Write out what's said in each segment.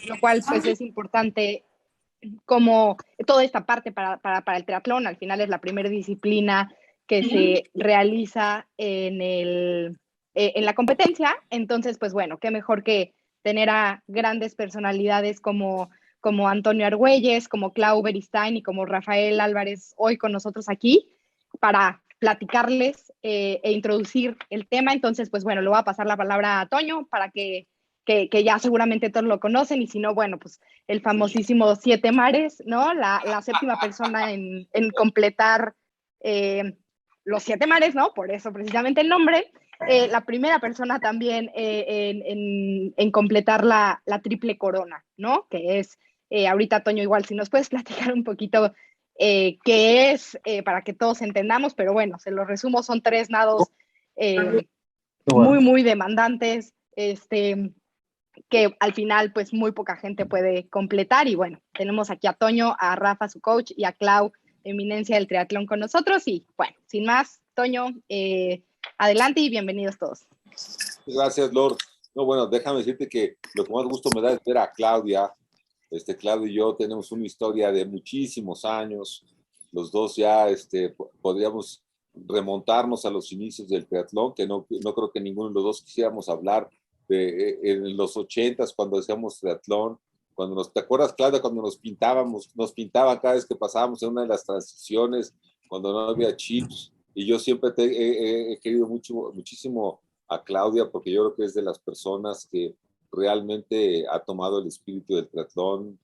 lo cual pues es importante como toda esta parte para el triatlón. Al final es la primera disciplina que se realiza en la competencia. Entonces, pues bueno, qué mejor que tener a grandes personalidades como Antonio Argüelles, como Clau Beristain y como Rafael Álvarez hoy con nosotros aquí para platicarles e introducir el tema. Entonces, pues bueno, le voy a pasar la palabra a Toño para que ya seguramente todos lo conocen, y si no, bueno, pues el famosísimo Siete Mares, ¿no? La séptima persona en completar los Siete Mares, ¿no? Por eso precisamente el nombre. La primera persona también en completar la triple corona, ¿no? Que es, ahorita Toño, igual si nos puedes platicar un poquito qué es, para que todos entendamos, pero bueno, se lo resumo, son 3 nados muy, muy demandantes, que al final pues muy poca gente puede completar. Y bueno, tenemos aquí a Toño, a Rafa, su coach, y a Clau, eminencia del triatlón, con nosotros. Y bueno, sin más, Toño, adelante y bienvenidos todos. Gracias, Lord. No, bueno, déjame decirte que lo que más gusto me da es ver a Claudia. Claudia y yo tenemos una historia de muchísimos años. Los dos ya podríamos remontarnos a los inicios del triatlón, que no creo que ninguno de los dos quisiéramos hablar de en los 80s, cuando hacíamos triatlón, ¿te acuerdas, Claudia, cuando nos pintaban cada vez que pasábamos en una de las transiciones, cuando no había chips? Y yo siempre he querido muchísimo a Claudia, porque yo creo que es de las personas que realmente ha tomado el espíritu del triatlón,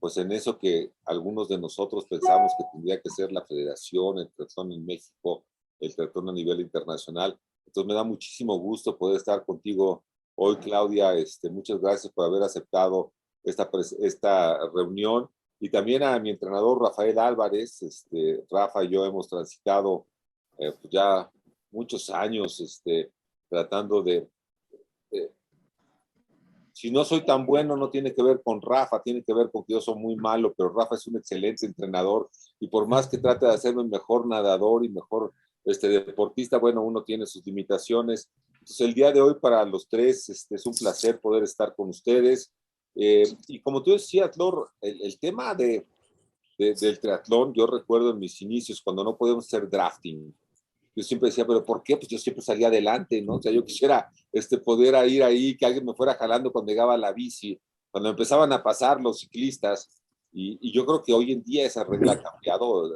pues en eso que algunos de nosotros pensamos que tendría que ser la federación, el triatlón en México, el triatlón a nivel internacional. Entonces me da muchísimo gusto poder estar contigo hoy, Claudia. Muchas gracias por haber aceptado esta reunión. Y también a mi entrenador, Rafael Álvarez. Rafa y yo hemos transitado pues ya muchos años tratando de si no soy tan bueno, no tiene que ver con Rafa, tiene que ver con que yo soy muy malo, pero Rafa es un excelente entrenador, y por más que trate de hacerme mejor nadador y mejor deportista, bueno, uno tiene sus limitaciones. Entonces, el día de hoy para los tres es un placer poder estar con ustedes. Y como tú decías, Lor, el tema del triatlón, yo recuerdo en mis inicios, cuando no podíamos hacer drafting, yo siempre decía, ¿pero por qué? Pues yo siempre salía adelante, ¿no? O sea, yo quisiera poder ir ahí, que alguien me fuera jalando cuando llegaba la bici, cuando empezaban a pasar los ciclistas. Y yo creo que hoy en día esa regla ha cambiado.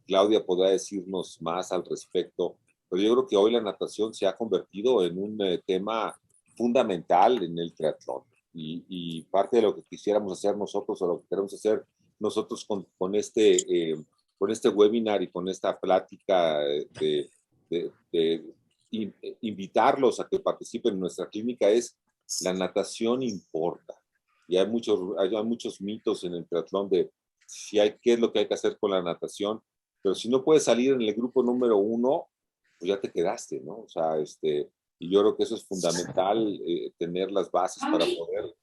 Claudia podrá decirnos más al respecto, pero yo creo que hoy la natación se ha convertido en un tema fundamental en el triatlón. Y parte de lo que quisiéramos hacer nosotros, o lo que queremos hacer nosotros con este webinar y con esta plática de invitarlos a que participen en nuestra clínica, es: la natación importa. Y hay muchos mitos en el triatlón de qué es lo que hay que hacer con la natación, pero si no puedes salir en el grupo número 1, pues ya te quedaste, ¿no? O sea, y yo creo que eso es fundamental, tener las bases para poder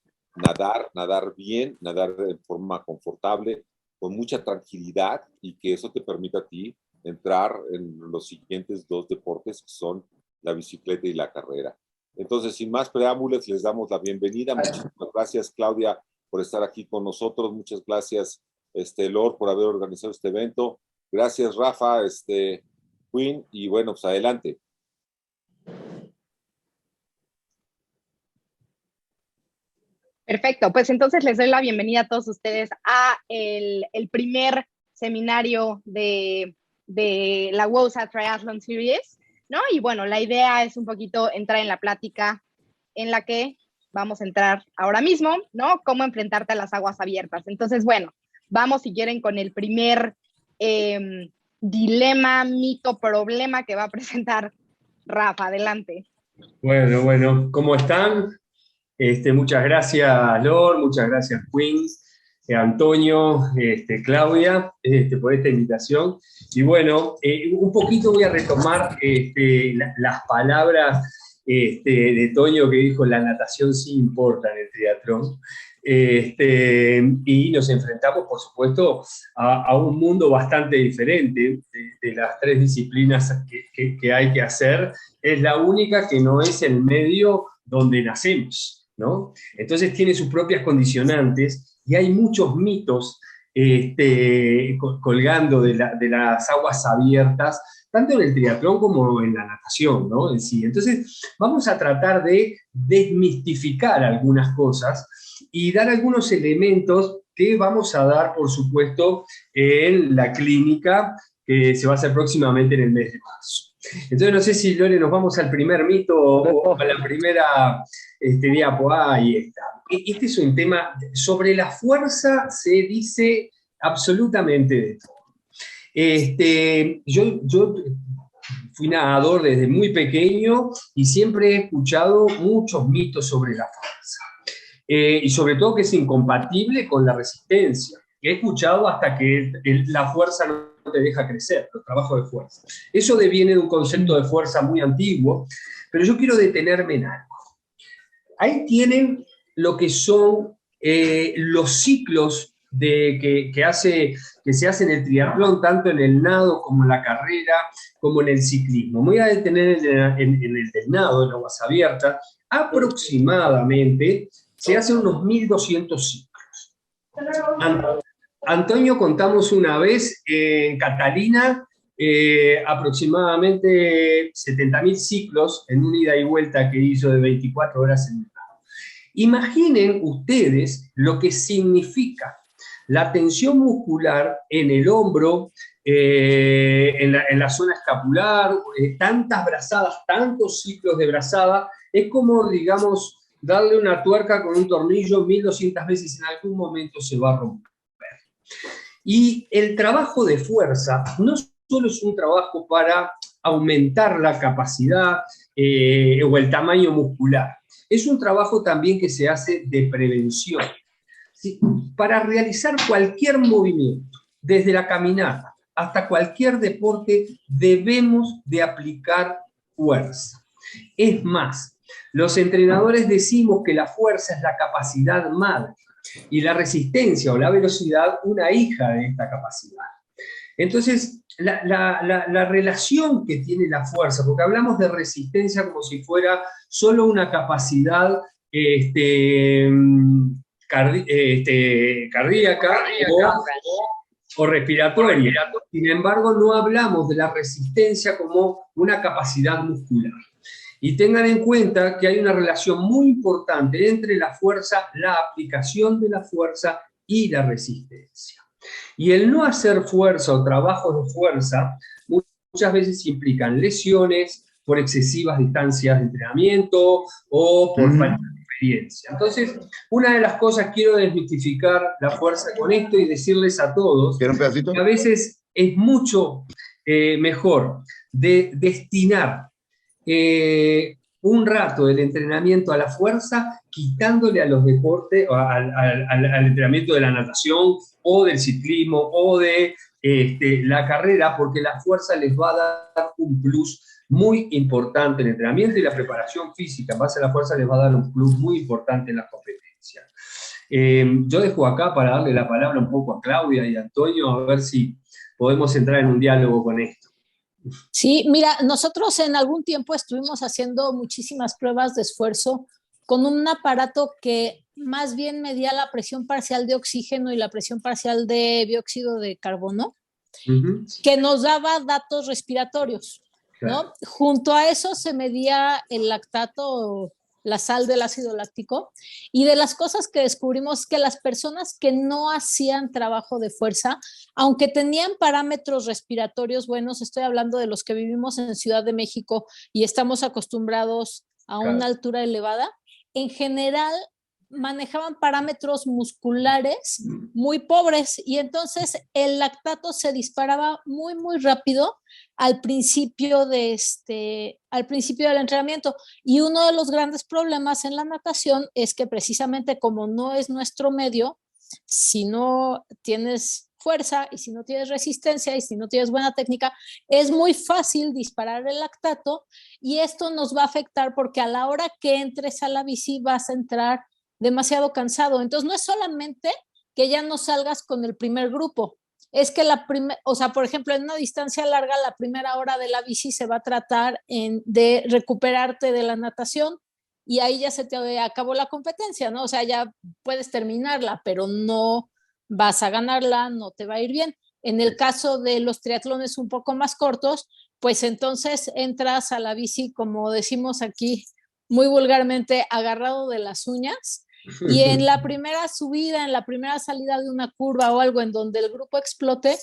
nadar bien, nadar de forma confortable, con mucha tranquilidad, y que eso te permita a ti entrar en los siguientes 2 deportes, que son la bicicleta y la carrera. Entonces, sin más preámbulos, les damos la bienvenida. Muchísimas gracias, Claudia, por estar aquí con nosotros. Muchas gracias, Lord, por haber organizado este evento. Gracias, Rafa, Queen, y bueno, pues adelante. Perfecto, pues entonces les doy la bienvenida a todos ustedes a el primer seminario de la WOSA Triathlon Series, ¿no? Y bueno, la idea es un poquito entrar en la plática en la que vamos a entrar ahora mismo, ¿no? Cómo enfrentarte a las aguas abiertas. Entonces, bueno, vamos, si quieren, con el primer dilema, mito, problema que va a presentar Rafa. Adelante. Bueno, ¿cómo están? Muchas gracias, Lord, muchas gracias, Queen, Antonio, Claudia, por esta invitación. Y bueno, un poquito voy a retomar las palabras de Toño, que dijo: la natación sí importa en el triatlón. Y nos enfrentamos, por supuesto, a un mundo bastante diferente. De las 3 disciplinas que hay que hacer, es la única que no es el medio donde nacemos. ¿no? Entonces tiene sus propias condicionantes y hay muchos mitos colgando de las aguas abiertas, tanto en el triatlón como en la natación, ¿no? En sí. Entonces vamos a tratar de desmistificar algunas cosas y dar algunos elementos que vamos a dar, por supuesto, en la clínica que se va a hacer próximamente en el mes de marzo. Entonces, no sé si, Lore, nos vamos al primer mito o a la primera diapo. Ahí está. Este es un tema, sobre la fuerza se dice absolutamente de todo. Yo fui nadador desde muy pequeño y siempre he escuchado muchos mitos sobre la fuerza. Y sobre todo que es incompatible con la resistencia. He escuchado hasta que la fuerza no te deja crecer, los trabajos de fuerza. Eso deviene de un concepto de fuerza muy antiguo, pero yo quiero detenerme en algo. Ahí tienen lo que son los ciclos que se hacen en el triatlón, tanto en el nado como en la carrera, como en el ciclismo. Me voy a detener en el del nado, en aguas abiertas. Aproximadamente se hacen unos 1200 ciclos. Antonio, contamos una vez en Catalina aproximadamente 70.000 ciclos en una ida y vuelta que hizo de 24 horas en el nado. Imaginen ustedes lo que significa la tensión muscular en el hombro, en la zona escapular, tantas brazadas, tantos ciclos de brazada, es como, digamos, darle una tuerca con un tornillo 1200 veces, en algún momento se va a romper. Y el trabajo de fuerza no solo es un trabajo para aumentar la capacidad o el tamaño muscular, es un trabajo también que se hace de prevención. ¿Sí? Para realizar cualquier movimiento, desde la caminata hasta cualquier deporte, debemos de aplicar fuerza. Es más, los entrenadores decimos que la fuerza es la capacidad madre y la resistencia o la velocidad una hija de esta capacidad. Entonces, la relación que tiene la fuerza, porque hablamos de resistencia como si fuera solo una capacidad cardíaca o respiratoria. Sin embargo, no hablamos de la resistencia como una capacidad muscular. Y tengan en cuenta que hay una relación muy importante entre la fuerza, la aplicación de la fuerza y la resistencia. Y el no hacer fuerza o trabajos de fuerza muchas veces implican lesiones por excesivas distancias de entrenamiento o por falta de experiencia. Entonces, una de las cosas, quiero desmitificar la fuerza con esto y decirles a todos que a veces es mucho mejor destinar un rato del entrenamiento a la fuerza, quitándole a los deportes, al entrenamiento de la natación o del ciclismo o de la carrera, porque la fuerza les va a dar un plus muy importante en el entrenamiento, y la preparación física en base a la fuerza les va a dar un plus muy importante en la competencia. Yo dejo acá para darle la palabra un poco a Claudia y a Antonio, a ver si podemos entrar en un diálogo con esto. Sí, mira, nosotros en algún tiempo estuvimos haciendo muchísimas pruebas de esfuerzo con un aparato que más bien medía la presión parcial de oxígeno y la presión parcial de dióxido de carbono, que nos daba datos respiratorios, ¿no? Claro. Junto a eso se medía el lactato, la sal del ácido láctico, y de las cosas que descubrimos que las personas que no hacían trabajo de fuerza, aunque tenían parámetros respiratorios buenos, estoy hablando de los que vivimos en Ciudad de México y estamos acostumbrados a una altura elevada, en general manejaban parámetros musculares muy pobres, y entonces el lactato se disparaba muy, muy rápido al principio del entrenamiento. Y uno de los grandes problemas en la natación es que, precisamente como no es nuestro medio, si no tienes fuerza y si no tienes resistencia y si no tienes buena técnica, es muy fácil disparar el lactato, y esto nos va a afectar porque a la hora que entres a la bici vas a entrar demasiado cansado. Entonces no es solamente que ya no salgas con el primer grupo, es que por ejemplo, en una distancia larga, la primera hora de la bici se va a tratar de recuperarte de la natación, y ahí ya se te acabó la competencia, ¿no? O sea, ya puedes terminarla, pero no vas a ganarla, no te va a ir bien. En el caso de los triatlones un poco más cortos, pues entonces entras a la bici, como decimos aquí muy vulgarmente, agarrado de las uñas, y en la primera subida, en la primera salida de una curva o algo en donde el grupo explote,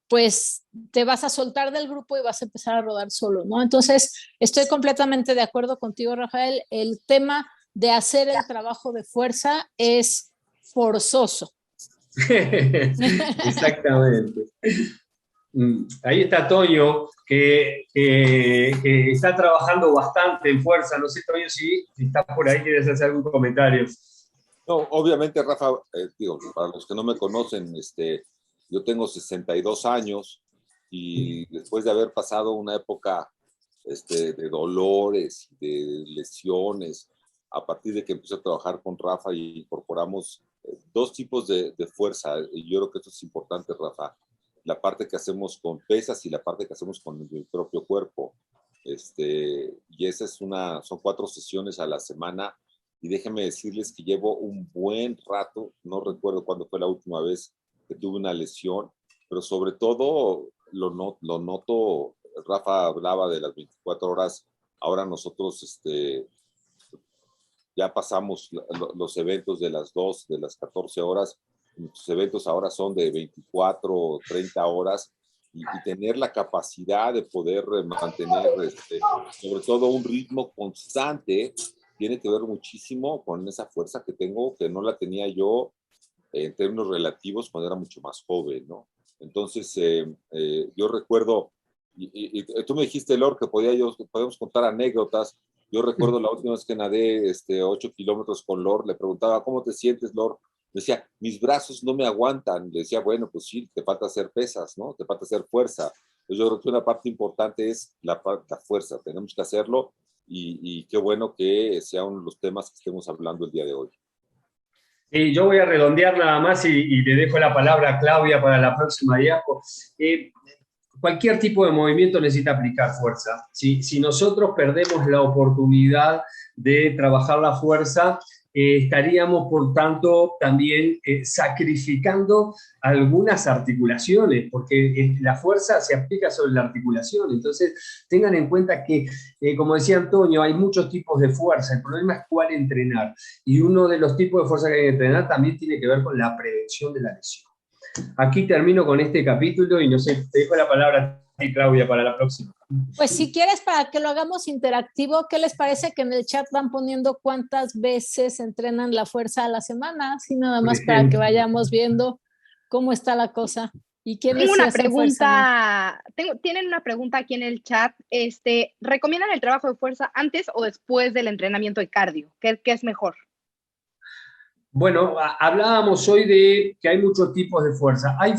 pues te vas a soltar del grupo y vas a empezar a rodar solo, ¿no? Entonces, estoy completamente de acuerdo contigo, Rafael. El tema de hacer el trabajo de fuerza es forzoso. Exactamente. Ahí está Toño, que está trabajando bastante en fuerza. No sé, Toño, si estás por ahí, quieres hacer algún comentario. No, obviamente, Rafa, digo, para los que no me conocen, yo tengo 62 años y después de haber pasado una época de dolores, de lesiones, a partir de que empecé a trabajar con Rafa y incorporamos dos tipos de fuerza, y yo creo que esto es importante, Rafa, la parte que hacemos con pesas y la parte que hacemos con el propio cuerpo. Y esa son 4 sesiones a la semana, y déjenme decirles que llevo un buen rato, no recuerdo cuándo fue la última vez que tuve una lesión, pero sobre todo lo noto. Rafa hablaba de las 24 horas, ahora nosotros ya pasamos los eventos de las 2, de las 14 horas, los eventos ahora son de 24 o 30 horas, y tener la capacidad de poder mantener sobre todo un ritmo constante tiene que ver muchísimo con esa fuerza que tengo, que no la tenía yo en términos relativos cuando era mucho más joven, ¿no? Entonces, yo recuerdo, y tú me dijiste, Lor, que podemos contar anécdotas. Yo recuerdo la última vez que nadé 8 kilómetros con Lor, le preguntaba, ¿cómo te sientes, Lor? Me decía, mis brazos no me aguantan. Le decía, bueno, pues sí, te falta hacer pesas, ¿no? Te falta hacer fuerza. Entonces yo creo que una parte importante es la fuerza, tenemos que hacerlo, y qué bueno que sea uno de los temas que estemos hablando el día de hoy. Sí, yo voy a redondear nada más y le dejo la palabra a Claudia para la próxima diapo. Cualquier tipo de movimiento necesita aplicar fuerza. Si nosotros perdemos la oportunidad de trabajar la fuerza, estaríamos, por tanto, también sacrificando algunas articulaciones, porque la fuerza se aplica sobre la articulación. Entonces, tengan en cuenta que, como decía Antonio, hay muchos tipos de fuerza. El problema es cuál entrenar. Y uno de los tipos de fuerza que hay que entrenar también tiene que ver con la prevención de la lesión. Aquí termino con este capítulo y no sé, te dejo la palabra a ti, Claudia, para la próxima. Pues si quieres, para que lo hagamos interactivo, ¿qué les parece que en el chat van poniendo cuántas veces entrenan la fuerza a la semana? Así nada más para que vayamos viendo cómo está la cosa. ¿Y quiénes Tengo una hacen pregunta, tienen una pregunta aquí en el chat. ¿Recomiendan el trabajo de fuerza antes o después del entrenamiento de cardio? ¿Qué es mejor? Bueno, hablábamos hoy de que hay muchos tipos de fuerza. Hay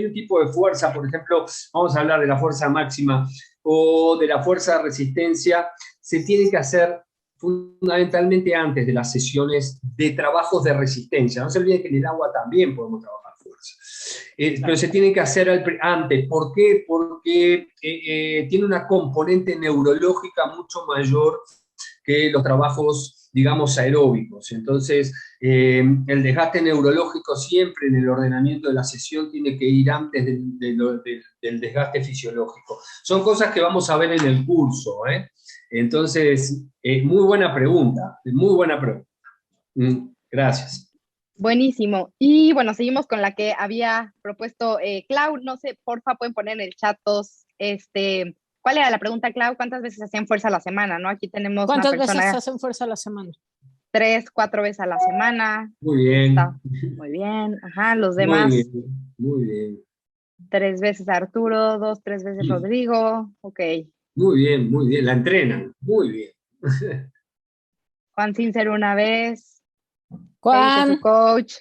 un tipo de fuerza, por ejemplo, vamos a hablar de la fuerza máxima o de la fuerza de resistencia. Se tiene que hacer fundamentalmente antes de las sesiones de trabajos de resistencia. No se olviden que en el agua también podemos trabajar fuerza. Pero se tiene que hacer antes. ¿Por qué? Porque tiene una componente neurológica mucho mayor que los trabajos, digamos, aeróbicos. Entonces, el desgaste neurológico siempre en el ordenamiento de la sesión tiene que ir antes del desgaste fisiológico. Son cosas que vamos a ver en el curso, ¿eh? Entonces, muy buena pregunta, muy buena pregunta. Gracias. Buenísimo. Y bueno, seguimos con la que había propuesto Clau. No sé, porfa, pueden poner en el chat todos, ¿cuál era la pregunta, Clau? ¿Cuántas veces hacían fuerza a la semana? ¿No? Aquí tenemos ¿Cuántas una persona, veces hacen fuerza a la semana? 3, 4 veces a la semana. Muy bien. Está muy bien. Ajá, los demás. Muy bien, muy bien. 3 veces Arturo, 2, 3 veces Rodrigo. Ok. Muy bien. La entrenan. Muy bien. Juan Sincer una vez. Juan.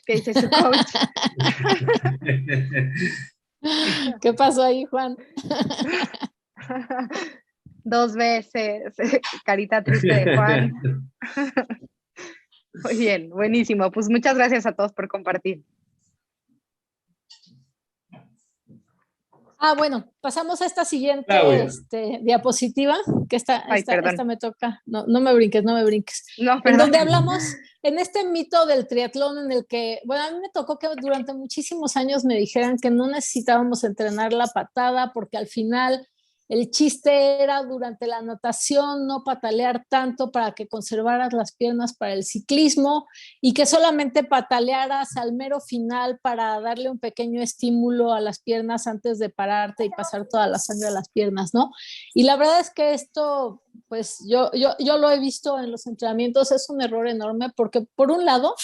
¿Qué dice su coach? ¿Qué pasó ahí, Juan? 2 veces. Carita triste de Juan. Muy bien, buenísimo. Pues muchas gracias a todos por compartir. Bueno, pasamos a esta siguiente diapositiva, que esta me toca. No, no me brinques, no me brinques. No, en donde hablamos, en este mito del triatlón en el que, bueno, a mí me tocó que durante muchísimos años me dijeran que no necesitábamos entrenar la patada porque al final el chiste era durante la natación no patalear tanto para que conservaras las piernas para el ciclismo y que solamente patalearas al mero final para darle un pequeño estímulo a las piernas antes de pararte y pasar toda la sangre a las piernas, ¿no? Y la verdad es que esto, pues yo lo he visto en los entrenamientos, es un error enorme porque por un lado,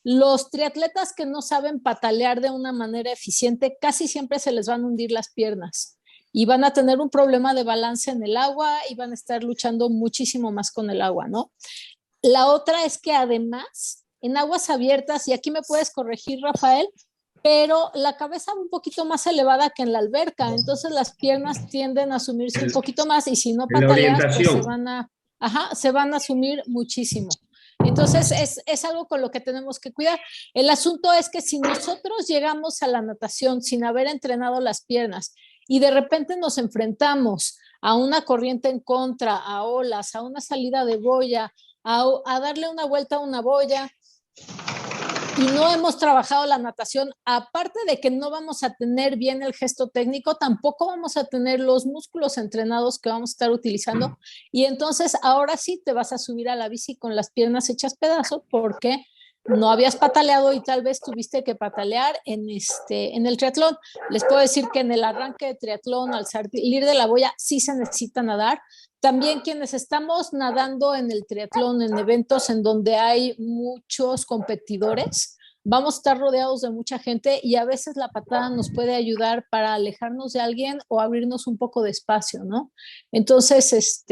los triatletas que no saben patalear de una manera eficiente casi siempre se les van a hundir las piernas y van a tener un problema de balance en el agua y van a estar luchando muchísimo más con el agua, ¿no? La otra es que además, en aguas abiertas, y aquí me puedes corregir, Rafael, pero la cabeza un poquito más elevada que en la alberca, entonces las piernas tienden a sumirse un poquito más y si no pataleas, pues se van a sumir muchísimo. Entonces es algo con lo que tenemos que cuidar. El asunto es que si nosotros llegamos a la natación sin haber entrenado las piernas y de repente nos enfrentamos a una corriente en contra, a olas, a una salida de boya, a darle una vuelta a una boya, y no hemos trabajado la natación, aparte de que no vamos a tener bien el gesto técnico, tampoco vamos a tener los músculos entrenados que vamos a estar utilizando, y entonces ahora sí te vas a subir a la bici con las piernas hechas pedazos porque no habías pataleado y tal vez tuviste que patalear en el triatlón. Les puedo decir que en el arranque de triatlón, al salir de la boya, sí se necesita nadar. También quienes estamos nadando en el triatlón, en eventos en donde hay muchos competidores, vamos a estar rodeados de mucha gente y a veces la patada nos puede ayudar para alejarnos de alguien o abrirnos un poco de espacio, ¿no? Entonces,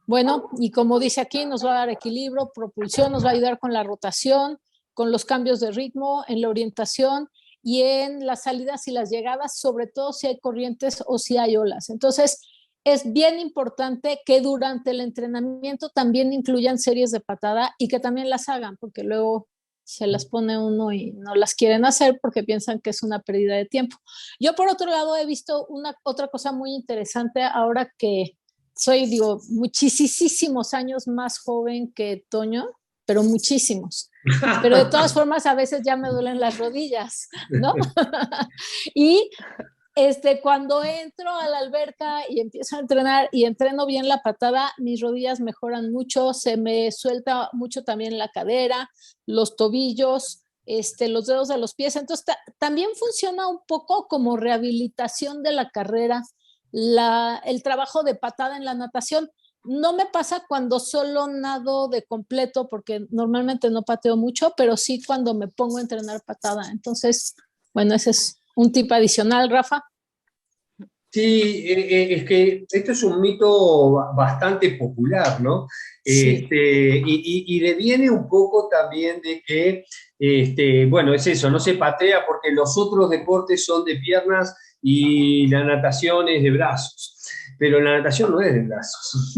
bueno, y como dice aquí, nos va a dar equilibrio, propulsión, nos va a ayudar con la rotación, con los cambios de ritmo, en la orientación y en las salidas y las llegadas, sobre todo si hay corrientes o si hay olas. Entonces, es bien importante que durante el entrenamiento también incluyan series de patada y que también las hagan, porque luego se las pone uno y no las quieren hacer porque piensan que es una pérdida de tiempo. Yo, por otro lado, he visto otra cosa muy interesante ahora que soy, muchísimos años más joven que Toño, pero muchísimos. Pero de todas formas, a veces ya me duelen las rodillas, ¿no? Y cuando entro a la alberca y empiezo a entrenar y entreno bien la patada, mis rodillas mejoran mucho, se me suelta mucho también la cadera, los tobillos, los dedos de los pies. Entonces, también funciona un poco como rehabilitación de la carrera, el trabajo de patada en la natación. No me pasa cuando solo nado de completo, porque normalmente no pateo mucho, pero sí cuando me pongo a entrenar patada. Entonces, bueno, ese es un tip adicional, Rafa. Sí, es que esto es un mito bastante popular, ¿no? Sí. Y deviene un poco también de que, bueno, es eso, no se patea porque los otros deportes son de piernas y la natación es de brazos. Pero la natación no es de brazos.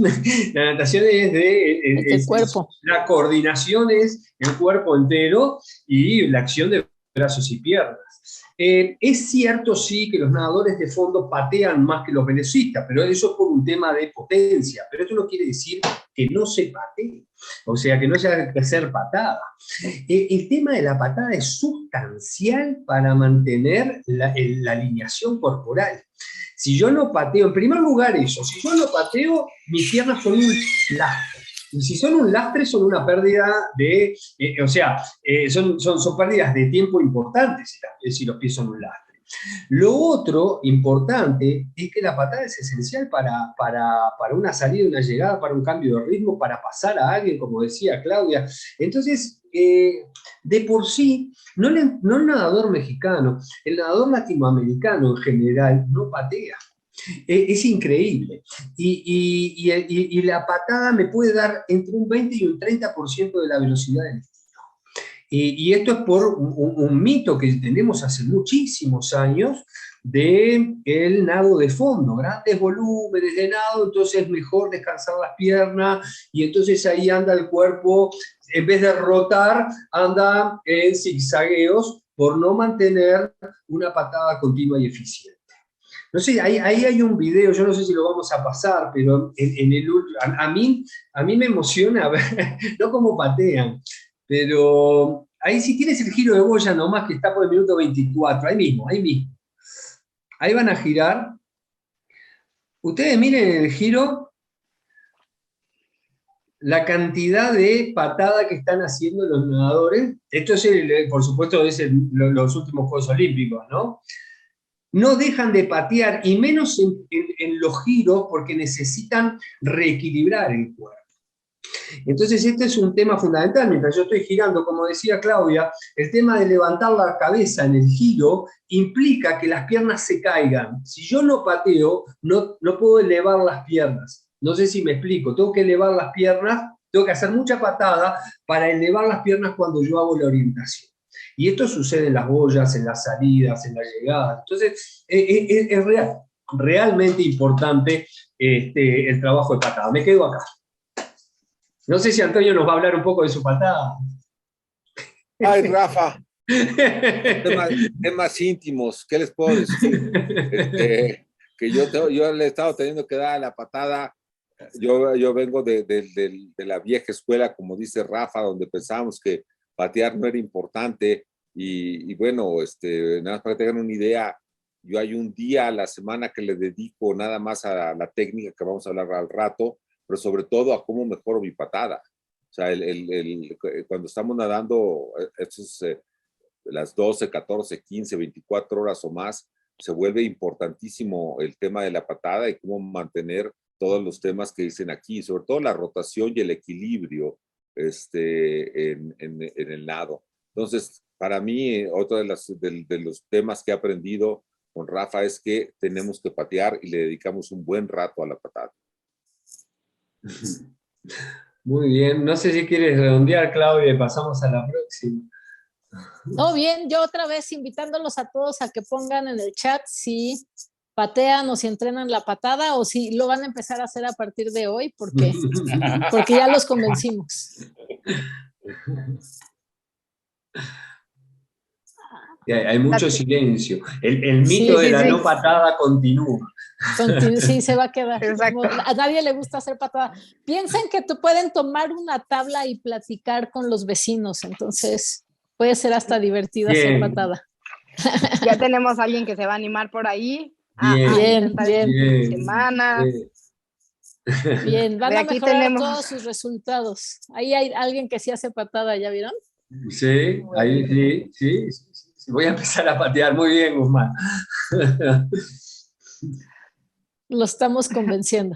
La natación es del cuerpo. La coordinación es el cuerpo entero y la acción de brazos y piernas. Es cierto, sí, que los nadadores de fondo patean más que los velocistas, pero eso es por un tema de potencia. Pero esto no quiere decir que no se patee, o sea, que no haya que hacer patada. El tema de la patada es sustancial para mantener la alineación corporal. Si yo no pateo, en primer lugar eso, si yo no pateo, mis piernas son un lastre. Y si son un lastre, son una pérdida de, son pérdidas de tiempo importantes si los pies son un lastre. Lo otro importante es que la patada es esencial para una salida, una llegada, para un cambio de ritmo, para pasar a alguien, como decía Claudia. Entonces, de por sí, no el nadador mexicano, el nadador latinoamericano en general no patea. Es increíble. Y la patada me puede dar entre un 20 y un 30% de la velocidad del tiro. Y esto es por un mito que tenemos hace muchísimos años del nado de fondo, grandes volúmenes de nado, entonces es mejor descansar las piernas y entonces ahí anda el cuerpo, en vez de rotar, anda en zigzagueos por no mantener una patada continua y eficiente. No sé, ahí hay un video, yo no sé si lo vamos a pasar, pero a mí me emociona ver, no cómo patean, pero ahí si tienes el giro de boya nomás que está por el minuto 24, ahí mismo, ahí mismo. Ahí van a girar. Ustedes miren el giro, la cantidad de patada que están haciendo los nadadores. Esto es, por supuesto, es los últimos Juegos Olímpicos, ¿no? No dejan de patear, y menos en los giros, porque necesitan reequilibrar el cuerpo. Entonces este es un tema fundamental. Mientras yo estoy girando, como decía Claudia, el tema de levantar la cabeza en el giro implica que las piernas se caigan. Si yo no pateo, no puedo elevar las piernas. No sé si me explico. Tengo que elevar las piernas, tengo que hacer mucha patada para elevar las piernas cuando yo hago la orientación. Y esto sucede en las boyas, en las salidas, en la llegada. Entonces, es realmente importante el trabajo de patada. Me quedo acá. No sé si Antonio nos va a hablar un poco de su patada. Ay, Rafa. Temas íntimos, ¿qué les puedo decir? Que yo le he estado teniendo que dar la patada. Yo vengo de la vieja escuela, como dice Rafa, donde pensábamos que patear no era importante. Y bueno, nada más para que tengan una idea, yo hay un día a la semana que le dedico nada más a la técnica que vamos a hablar al rato, pero sobre todo a cómo mejoro mi patada. O sea, cuando estamos nadando, las 12, 14, 15, 24 horas o más, se vuelve importantísimo el tema de la patada y cómo mantener todos los temas que dicen aquí, sobre todo la rotación y el equilibrio en el nado. Entonces, para mí, otro de los temas que he aprendido con Rafa es que tenemos que patear y le dedicamos un buen rato a la patada. Muy bien, no sé si quieres redondear, Claudia, y pasamos a la próxima. No, bien, yo otra vez invitándolos a todos a que pongan en el chat si patean o si entrenan la patada o si lo van a empezar a hacer a partir de hoy, porque ya los convencimos. Hay mucho silencio. El mito de la no patada continúa. Sí, se va a quedar. Exacto. A nadie le gusta hacer patada. Piensen que pueden tomar una tabla y platicar con los vecinos, entonces puede ser hasta divertido hacer patada. Ya tenemos a alguien que se va a animar por ahí. Bien. Semana. Bien, van a mejorar todos sus resultados. Ahí hay alguien que sí hace patada, ¿ya vieron? Sí, ahí sí. Voy a empezar a patear. Muy bien, Guzmán. Lo estamos convenciendo.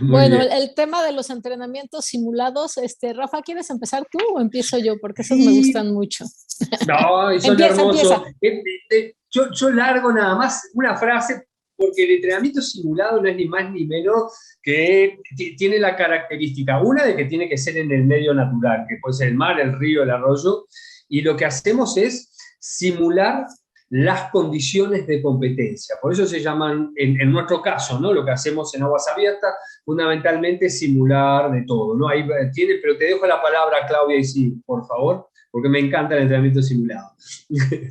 Muy bien. El tema de los entrenamientos simulados, Rafa, ¿quieres empezar tú o empiezo yo? Porque esos me gustan mucho. No, son hermosos. Yo largo nada más una frase, porque el entrenamiento simulado no es ni más ni menos que tiene la característica, una, de que tiene que ser en el medio natural, que puede ser el mar, el río, el arroyo, y lo que hacemos es simular las condiciones de competencia. Por eso se llaman, en nuestro caso, ¿no? Lo que hacemos en aguas abiertas, fundamentalmente es simular de todo, ¿no? Ahí pero te dejo la palabra, Claudia, y sí, por favor, porque me encanta el entrenamiento simulado.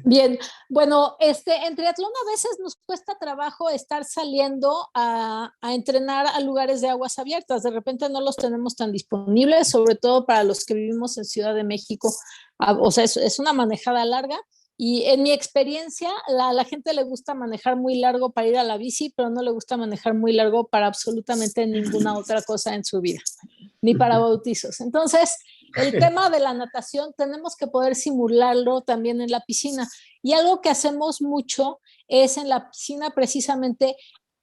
Bien, bueno, en triatlón a veces nos cuesta trabajo estar saliendo a entrenar a lugares de aguas abiertas. De repente no los tenemos tan disponibles, sobre todo para los que vivimos en Ciudad de México. O sea, es una manejada larga. Y en mi experiencia, la gente le gusta manejar muy largo para ir a la bici, pero no le gusta manejar muy largo para absolutamente ninguna otra cosa en su vida, ni para bautizos. Entonces, el tema de la natación tenemos que poder simularlo también en la piscina. Y algo que hacemos mucho es en la piscina precisamente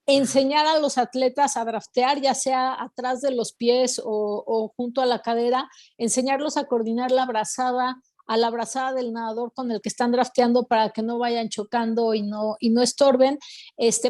enseñar a los atletas a draftear, ya sea atrás de los pies o junto a la cadera, enseñarlos a coordinar la brazada, a la brazada del nadador con el que están drafteando para que no vayan chocando y no estorben,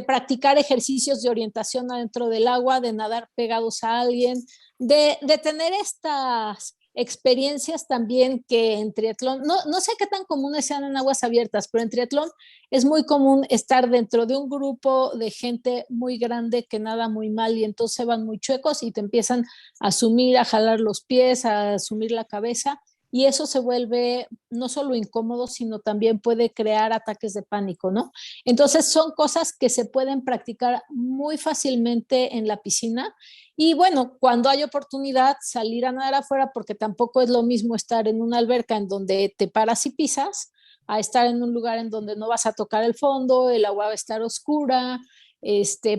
practicar ejercicios de orientación adentro del agua, de nadar pegados a alguien, de tener estas experiencias también que en triatlón, no sé qué tan comunes sean en aguas abiertas, pero en triatlón es muy común estar dentro de un grupo de gente muy grande que nada muy mal y entonces van muy chuecos y te empiezan a sumir, a jalar los pies, a sumir la cabeza. y eso se vuelve no solo incómodo, sino también puede crear ataques de pánico, ¿no? Entonces son cosas que se pueden practicar muy fácilmente en la piscina y bueno, cuando hay oportunidad salir a nadar afuera, porque tampoco es lo mismo estar en una alberca en donde te paras y pisas, a estar en un lugar en donde no vas a tocar el fondo, el agua va a estar oscura,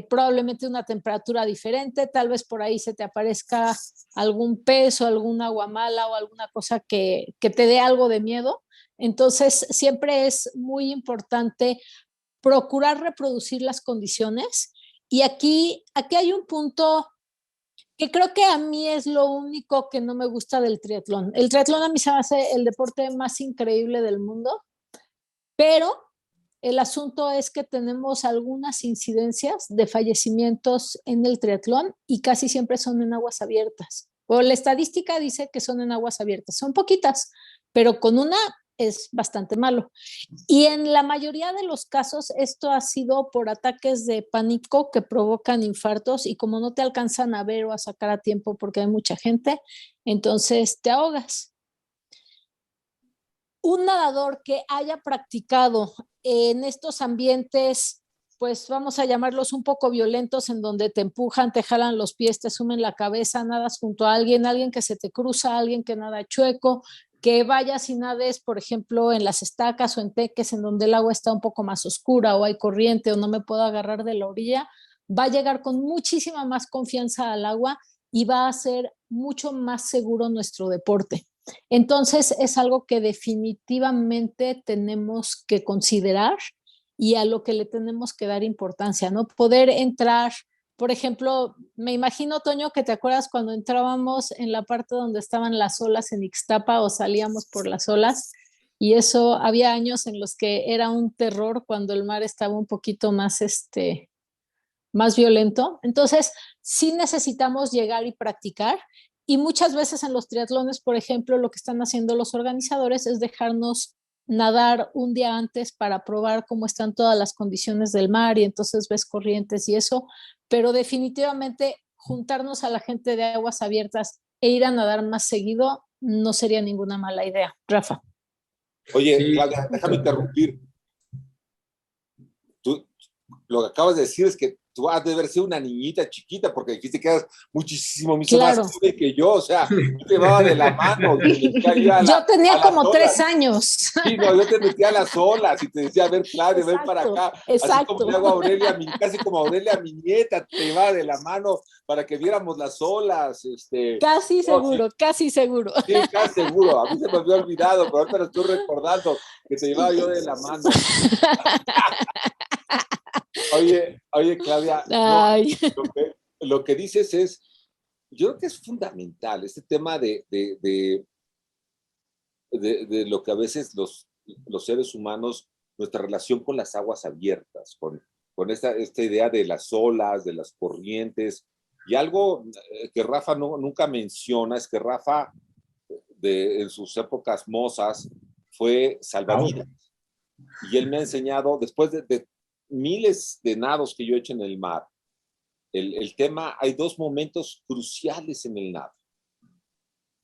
probablemente una temperatura diferente, tal vez por ahí se te aparezca algún pez o algún agua mala o alguna cosa que te dé algo de miedo. Entonces, siempre es muy importante procurar reproducir las condiciones. Y aquí hay un punto que creo que a mí es lo único que no me gusta del triatlón. El triatlón a mí se me hace el deporte más increíble del mundo, pero el asunto es que tenemos algunas incidencias de fallecimientos en el triatlón y casi siempre son en aguas abiertas. O la estadística dice que son en aguas abiertas. Son poquitas, pero con una es bastante malo. Y en la mayoría de los casos esto ha sido por ataques de pánico que provocan infartos y como no te alcanzan a ver o a sacar a tiempo porque hay mucha gente, entonces te ahogas. Un nadador que haya practicado en estos ambientes, pues vamos a llamarlos un poco violentos, en donde te empujan, te jalan los pies, te sumen la cabeza, nadas junto a alguien que se te cruza, alguien que nada chueco, que vayas y nades, por ejemplo, en las estacas o en teques, en donde el agua está un poco más oscura o hay corriente o no me puedo agarrar de la orilla, va a llegar con muchísima más confianza al agua y va a ser mucho más seguro nuestro deporte. Entonces es algo que definitivamente tenemos que considerar y a lo que le tenemos que dar importancia, ¿no? Poder entrar, por ejemplo, me imagino, Toño, que te acuerdas cuando entrábamos en la parte donde estaban las olas en Ixtapa o salíamos por las olas, y eso había años en los que era un terror cuando el mar estaba un poquito más, más violento. Entonces, sí necesitamos llegar y practicar. Y muchas veces en los triatlones, por ejemplo, lo que están haciendo los organizadores es dejarnos nadar un día antes para probar cómo están todas las condiciones del mar y entonces ves corrientes y eso, pero definitivamente juntarnos a la gente de aguas abiertas e ir a nadar más seguido no sería ninguna mala idea. Rafa. Oye, Sí, Claudia, déjame interrumpir. Tú, lo que acabas de decir es que tú has de haber sido una niñita chiquita, porque dijiste que eras muchísimo más Claro. joven que yo, o sea, yo te llevaba de la mano y te metía ahí Yo tenía a las como 3 olas. años. Sí, no, yo te metía a las olas y te decía, a ver, Claudia, ven para Exacto, acá, así como exacto. le hago a Aurelia, casi como a Aurelia, mi nieta, te llevaba de la mano para que viéramos las olas, Casi no, sí, seguro, casi seguro. sí, casi seguro, a mí se me había olvidado, pero ahorita lo estoy recordando, que te llevaba yo de la mano. Oye, Claudia, no, Ay. lo que dices es, yo creo que es fundamental este tema de lo que a veces los seres humanos, nuestra relación con las aguas abiertas, con esta idea de las olas, de las corrientes, y algo que Rafa nunca menciona es que Rafa, en sus épocas mozas, fue salvavidas. Y él me ha enseñado, después de miles de nados que yo he hecho en el mar, el tema, hay dos momentos cruciales en el nado,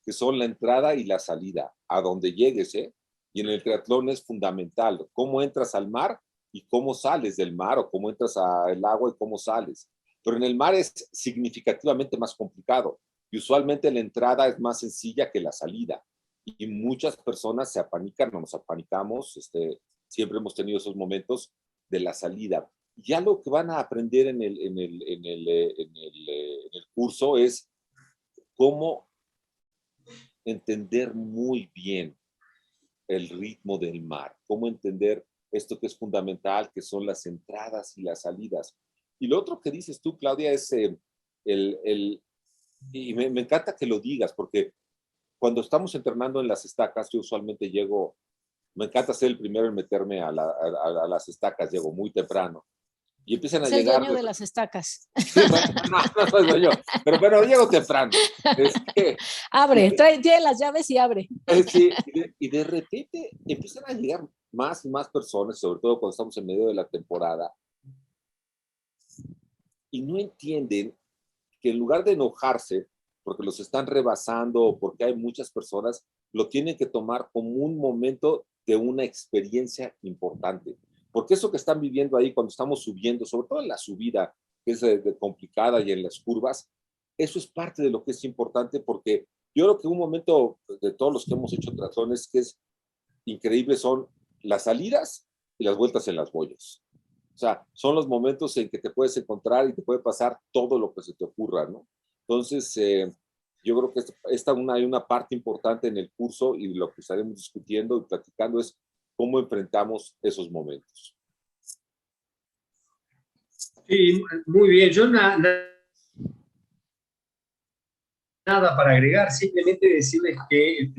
que son la entrada y la salida, a donde llegues, ¿eh? Y en el triatlón es fundamental, cómo entras al mar y cómo sales del mar, o cómo entras al agua y cómo sales. Pero en el mar es significativamente más complicado, y usualmente la entrada es más sencilla que la salida. Y muchas personas se apanican, no nos apanicamos, siempre hemos tenido esos momentos de la salida. Ya lo que van a aprender en el curso es cómo entender muy bien el ritmo del mar, cómo entender esto que es fundamental, que son las entradas y las salidas. Y lo otro que dices tú, Claudia, es y me encanta que lo digas, porque cuando estamos entrenando en las estacas, yo usualmente llego, me encanta ser el primero en meterme a las estacas, llego muy temprano. Y empiezan a Es el llegar. dueño de las estacas. Sí, bueno, no soy dueño, pero bueno, llego temprano. Abre, tiene las llaves y abre. Sí, y de repente empiezan a llegar más y más personas, sobre todo cuando estamos en medio de la temporada, y no entienden que en lugar de enojarse porque los están rebasando o porque hay muchas personas, lo tienen que tomar como un momento de una experiencia importante. Porque eso que están viviendo ahí cuando estamos subiendo, sobre todo en la subida, que es complicada y en las curvas, eso es parte de lo que es importante, porque yo creo que un momento de todos los que hemos hecho triatlones que es increíble son las salidas y las vueltas en las boyas. O sea, son los momentos en que te puedes encontrar y te puede pasar todo lo que se te ocurra, ¿no? Entonces, yo creo que hay una parte importante en el curso y lo que estaremos discutiendo y platicando es cómo enfrentamos esos momentos. Sí, muy bien. Yo nada para agregar, simplemente decirles que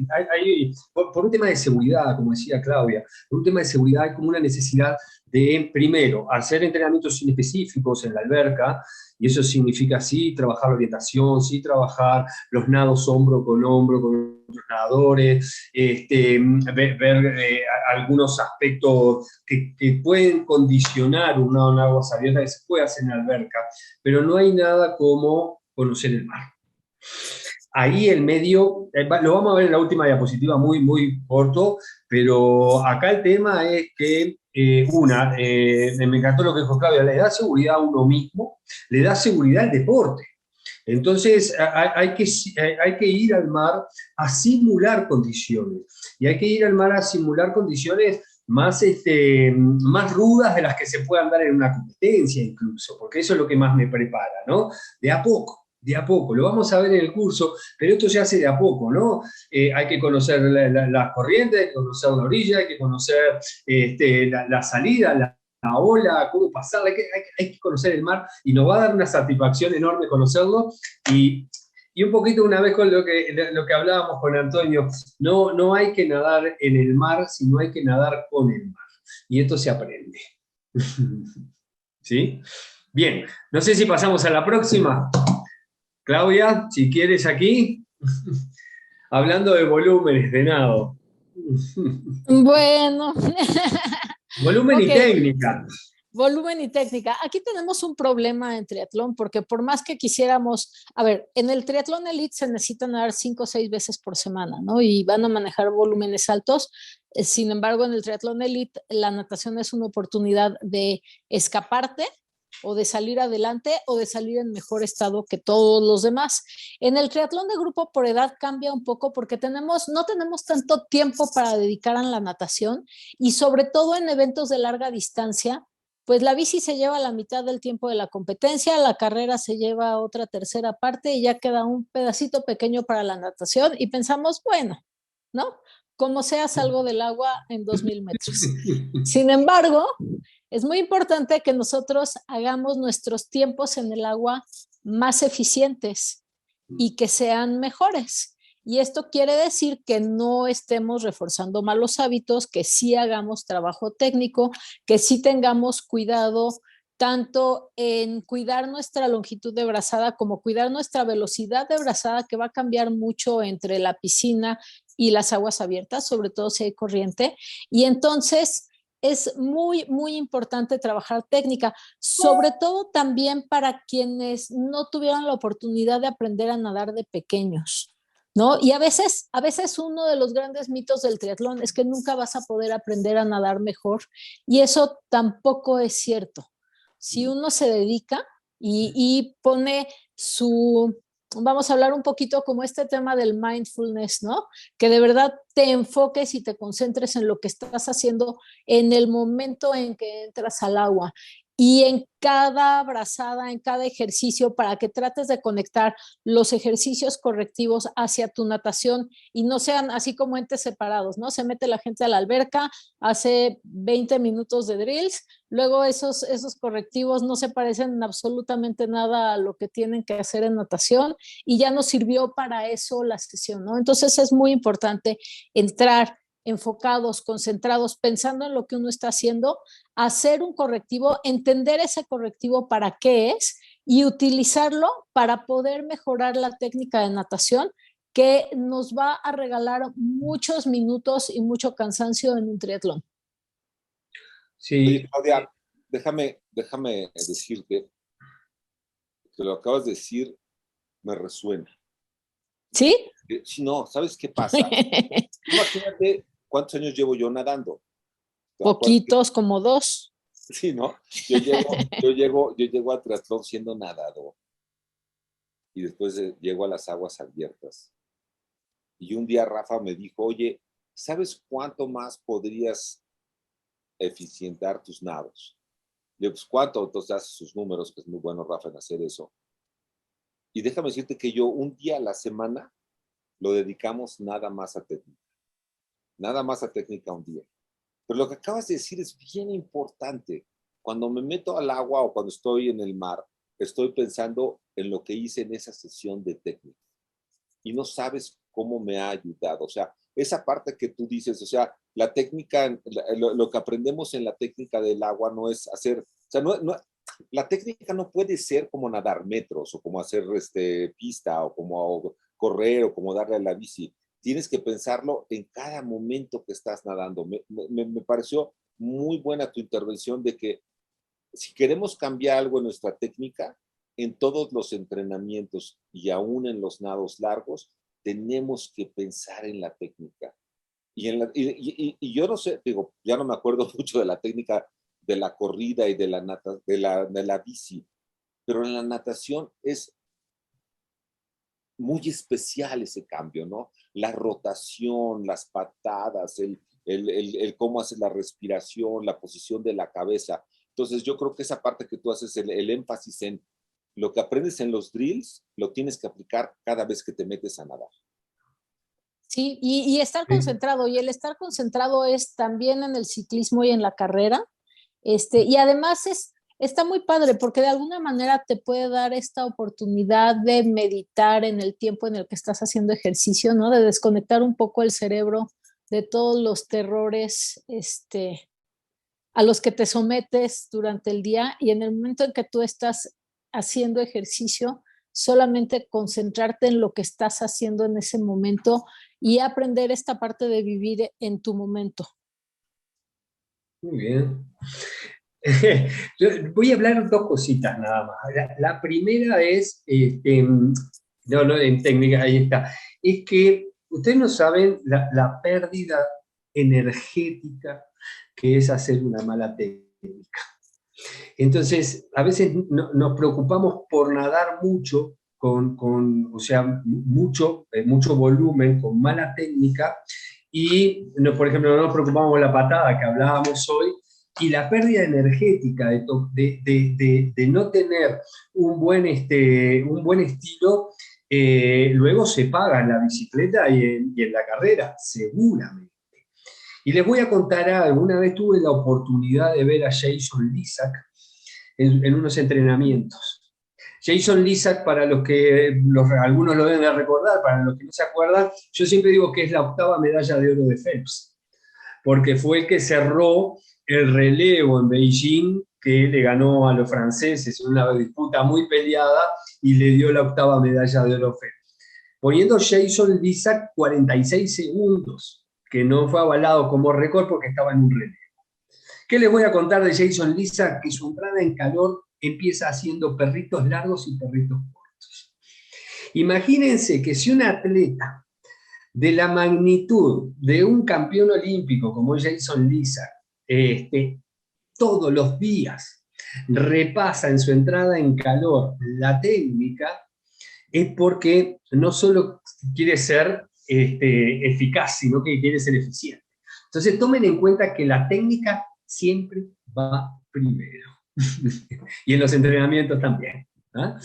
por un tema de seguridad, como decía Claudia, por un tema de seguridad hay como una necesidad de, primero, hacer entrenamientos específicos en la alberca, y eso significa sí trabajar la orientación, sí trabajar los nados hombro con otros nadadores, ver algunos aspectos que pueden condicionar un nado en aguas abiertas que se puede hacer en la alberca, pero no hay nada como conocer el mar. Ahí el medio, lo vamos a ver en la última diapositiva muy, muy corto, pero acá el tema es que, me encantó lo que dijo Claudia, le da seguridad a uno mismo, le da seguridad al deporte. Entonces hay que ir al mar a simular condiciones, y hay que ir al mar a simular condiciones más rudas de las que se puedan dar en una competencia incluso, porque eso es lo que más me prepara, ¿no? De a poco, lo vamos a ver en el curso, pero esto se hace de a poco, ¿no? Hay que conocer las corrientes, hay que conocer la orilla, hay que conocer la salida, la ola, cómo pasarla, hay que conocer el mar, y nos va a dar una satisfacción enorme conocerlo, y un poquito una vez con lo que hablábamos con Antonio, no hay que nadar en el mar, sino hay que nadar con el mar, y esto se aprende. ¿Sí? Bien, no sé si pasamos a la próxima. Claudia, si quieres aquí, hablando de volúmenes de nado. Bueno. Volumen y técnica. Volumen y técnica. Aquí tenemos un problema en triatlón, porque por más que quisiéramos, a ver, en el triatlón elite se necesita nadar 5 o 6 veces por semana, ¿no? Y van a manejar volúmenes altos. Sin embargo, en el triatlón elite, la natación es una oportunidad de escaparte, o de salir adelante, o de salir en mejor estado que todos los demás. En el triatlón de grupo por edad cambia un poco, porque no tenemos tanto tiempo para dedicar a la natación, y sobre todo en eventos de larga distancia, pues la bici se lleva la mitad del tiempo de la competencia, la carrera se lleva otra tercera parte, y ya queda un pedacito pequeño para la natación, y pensamos, bueno, ¿no? Como sea, salgo del agua en 2000 metros. Sin embargo, es muy importante que nosotros hagamos nuestros tiempos en el agua más eficientes y que sean mejores. Y esto quiere decir que no estemos reforzando malos hábitos, que sí hagamos trabajo técnico, que sí tengamos cuidado tanto en cuidar nuestra longitud de brazada como cuidar nuestra velocidad de brazada, que va a cambiar mucho entre la piscina y las aguas abiertas, sobre todo si hay corriente. Y entonces es muy, muy importante trabajar técnica, sobre todo también para quienes no tuvieron la oportunidad de aprender a nadar de pequeños, ¿no? Y a veces uno de los grandes mitos del triatlón es que nunca vas a poder aprender a nadar mejor, y eso tampoco es cierto. Si uno se dedica y pone vamos a hablar un poquito como este tema del mindfulness, ¿no? Que de verdad te enfoques y te concentres en lo que estás haciendo en el momento en que entras al agua, y en cada brazada, en cada ejercicio, para que trates de conectar los ejercicios correctivos hacia tu natación y no sean así como entes separados, ¿no? Se mete la gente a la alberca, hace 20 minutos de drills, luego esos correctivos no se parecen absolutamente nada a lo que tienen que hacer en natación, y ya no sirvió para eso la sesión, ¿no? Entonces es muy importante entrar enfocados, concentrados, pensando en lo que uno está haciendo, hacer un correctivo, entender ese correctivo para qué es, y utilizarlo para poder mejorar la técnica de natación, que nos va a regalar muchos minutos y mucho cansancio en un triatlón. Sí. Oye, Claudia, déjame decirte que lo acabas de decir me resuena. ¿Sí? Sí, no, ¿sabes qué pasa? Imagínate cuántos años llevo yo nadando. Poquitos, como 2. Sí, ¿no? Yo llego a triatlón siendo nadador y después llego a las aguas abiertas. Y un día Rafa me dijo, oye, ¿sabes cuánto más podrías eficientar tus nados? Le digo, pues, ¿cuánto? Entonces hace sus números, que es muy bueno Rafa en hacer eso. Y déjame decirte que yo un día a la semana lo dedicamos nada más a técnica. Nada más a técnica un día. Pero lo que acabas de decir es bien importante. Cuando me meto al agua o cuando estoy en el mar, estoy pensando en lo que hice en esa sesión de técnica. Y no sabes cómo me ha ayudado. O sea, esa parte que tú dices, o sea, la técnica, lo que aprendemos en la técnica del agua no es hacer, o sea, la técnica no puede ser como nadar metros o como hacer pista o como correr o como darle a la bici. Tienes que pensarlo en cada momento que estás nadando. Me pareció muy buena tu intervención de que si queremos cambiar algo en nuestra técnica, en todos los entrenamientos y aún en los nados largos, tenemos que pensar en la técnica. Y yo no sé, digo, ya no me acuerdo mucho de la técnica de la corrida y de la bici, pero en la natación es muy especial ese cambio, ¿no? La rotación, las patadas, el cómo haces la respiración, la posición de la cabeza. Entonces yo creo que esa parte que tú haces, el énfasis en lo que aprendes en los drills, lo tienes que aplicar cada vez que te metes a nadar. Sí, y estar concentrado, y el estar concentrado es también en el ciclismo y en la carrera, y además está muy padre porque de alguna manera te puede dar esta oportunidad de meditar en el tiempo en el que estás haciendo ejercicio, ¿no? De desconectar un poco el cerebro de todos los terrores, a los que te sometes durante el día, y en el momento en que tú estás haciendo ejercicio, solamente concentrarte en lo que estás haciendo en ese momento y aprender esta parte de vivir en tu momento. Muy bien. Yo voy a hablar 2 cositas nada más. La primera es, no, en técnica, ahí está, es que ustedes no saben la pérdida energética que es hacer una mala técnica. Entonces, a veces nos preocupamos por nadar mucho, o sea, mucho volumen, con mala técnica, y, por ejemplo, no nos preocupamos por la patada que hablábamos hoy, y la pérdida energética de no tener un buen estilo, luego se paga en la bicicleta y en la carrera, seguramente. Y les voy a contar algo. Una vez tuve la oportunidad de ver a Jason Lisak en unos entrenamientos. Jason Lisak, para los que algunos lo deben de recordar, para los que no se acuerdan, yo siempre digo que es la 8ª medalla de oro de Phelps, porque fue el que cerró el relevo en Beijing, que le ganó a los franceses en una disputa muy peleada y le dio la 8ª medalla de oro a Phelps. Poniendo Jason Lisak 46 segundos, que no fue avalado como récord porque estaba en un relevo. ¿Qué les voy a contar de Jason Lisak? Que su entrada en calor empieza haciendo perritos largos y perritos cortos. Imagínense que si un atleta de la magnitud de un campeón olímpico como Jason Lisak, todos los días repasa en su entrada en calor la técnica, es porque no solo quiere ser eficaz, sino que quiere ser eficiente. Entonces tomen en cuenta que la técnica siempre va primero. Y en los entrenamientos también. ¿Ah?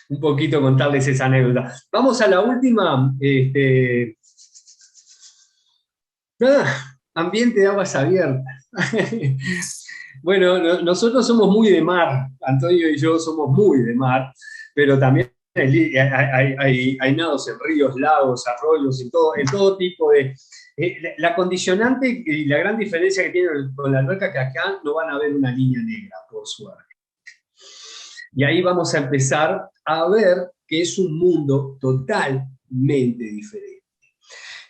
Un poquito contarles esa anécdota. Vamos a la última. Ambiente de aguas abiertas. Bueno, nosotros somos muy de mar. Antonio y yo somos muy de mar, pero también hay nados en ríos, lagos, arroyos, en todo tipo de... la condicionante y la gran diferencia que tiene con la alberca, que acá no van a ver una línea negra, por suerte. Y ahí vamos a empezar a ver que es un mundo totalmente diferente.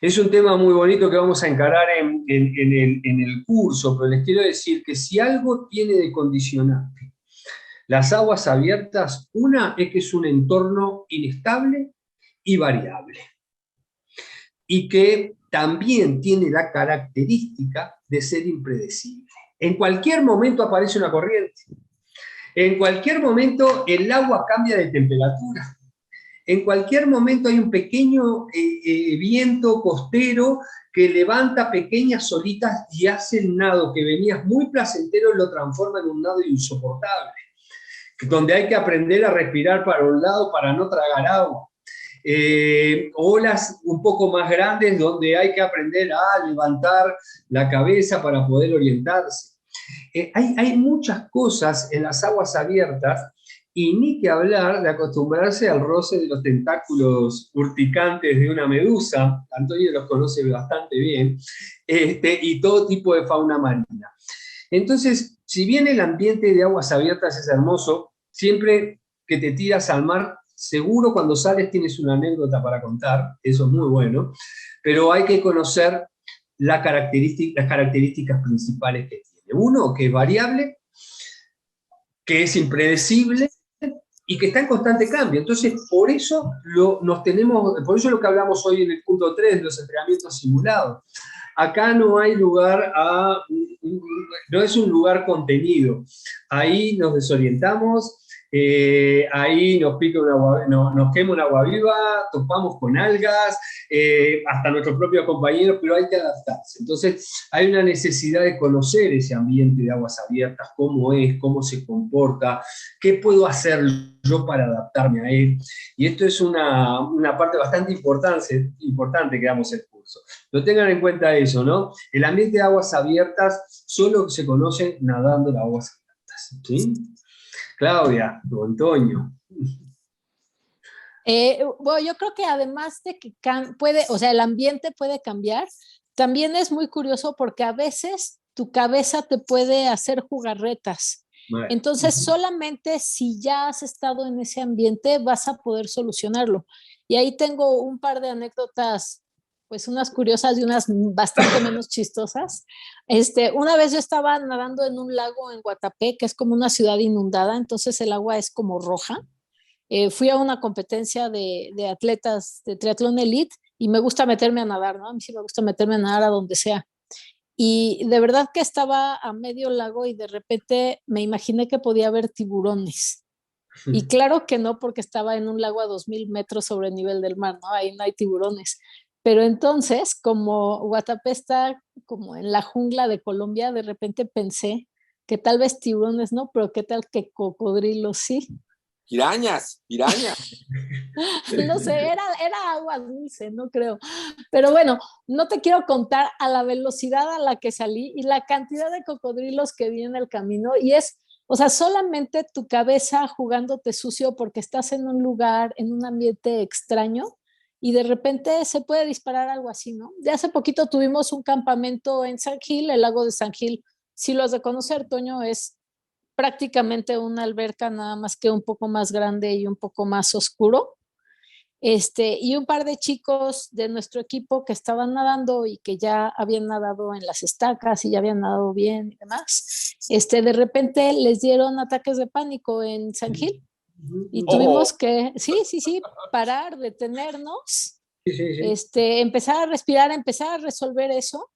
Es un tema muy bonito que vamos a encarar en el curso, pero les quiero decir que si algo tiene de condicionante las aguas abiertas, una es que es un entorno inestable y variable. y que también tiene la característica de ser impredecible. En cualquier momento aparece una corriente, en cualquier momento el agua cambia de temperatura, en cualquier momento hay un pequeño viento costero que levanta pequeñas olitas y hace el nado que venías muy placentero, lo transforma en un nado insoportable, donde hay que aprender a respirar para un lado para no tragar agua. Olas un poco más grandes donde hay que aprender a levantar la cabeza para poder orientarse. Hay muchas cosas en las aguas abiertas y ni que hablar de acostumbrarse al roce de los tentáculos urticantes de una medusa. Antonio los conoce bastante bien, y todo tipo de fauna marina. Entonces, si bien el ambiente de aguas abiertas es hermoso, siempre que te tiras al mar, seguro cuando sales tienes una anécdota para contar, eso es muy bueno, pero hay que conocer las características principales que tiene. Uno, que es variable, que es impredecible y que está en constante cambio. Entonces, por eso por eso lo que hablamos hoy en el punto 3 de los entrenamientos simulados. Acá no hay lugar no es un lugar contenido. Ahí nos desorientamos, ahí nos pica nos quema un agua viva, topamos con algas, hasta nuestros propios compañeros, pero hay que adaptarse. Entonces, hay una necesidad de conocer ese ambiente de aguas abiertas, cómo es, cómo se comporta, qué puedo hacer yo para adaptarme a él. Y esto es una parte bastante importante que damos el curso. No tengan en cuenta eso, ¿no? El ambiente de aguas abiertas solo se conoce nadando en aguas abiertas, ¿sí? Claudia, o Antonio. Bueno, yo creo que además de que el ambiente puede cambiar, también es muy curioso porque a veces tu cabeza te puede hacer jugarretas. Entonces, solamente si ya has estado en ese ambiente vas a poder solucionarlo. Y ahí tengo un par de anécdotas, pues unas curiosas y unas bastante menos chistosas. Una vez yo estaba nadando en un lago en Guatapé, que es como una ciudad inundada, entonces el agua es como roja. Fui a una competencia de atletas de triatlón elite y me gusta meterme a nadar, ¿no? A mí sí me gusta meterme a nadar a donde sea. Y de verdad que estaba a medio lago y de repente me imaginé que podía haber tiburones. Y claro que no, porque estaba en un lago a 2000 metros sobre el nivel del mar, ¿no? Ahí no hay tiburones. Pero entonces, como Guatapé está como en la jungla de Colombia, de repente pensé que tal vez tiburones no, pero qué tal que cocodrilos sí. Pirañas. No sé, era agua dulce, no creo. Pero bueno, no te quiero contar a la velocidad a la que salí y la cantidad de cocodrilos que vi en el camino. Y o sea, solamente tu cabeza jugándote sucio porque estás en un lugar, en un ambiente extraño y de repente se puede disparar algo así, ¿no? De hace poquito tuvimos un campamento en San Gil, el lago de San Gil. Si lo has de conocer, Toño, es prácticamente una alberca, nada más que un poco más grande y un poco más oscuro. Y un par de chicos de nuestro equipo que estaban nadando y que ya habían nadado en las estacas y ya habían nadado bien y demás, de repente les dieron ataques de pánico en San Gil y tuvimos que, sí, parar, detenernos, empezar a respirar, empezar a resolver eso.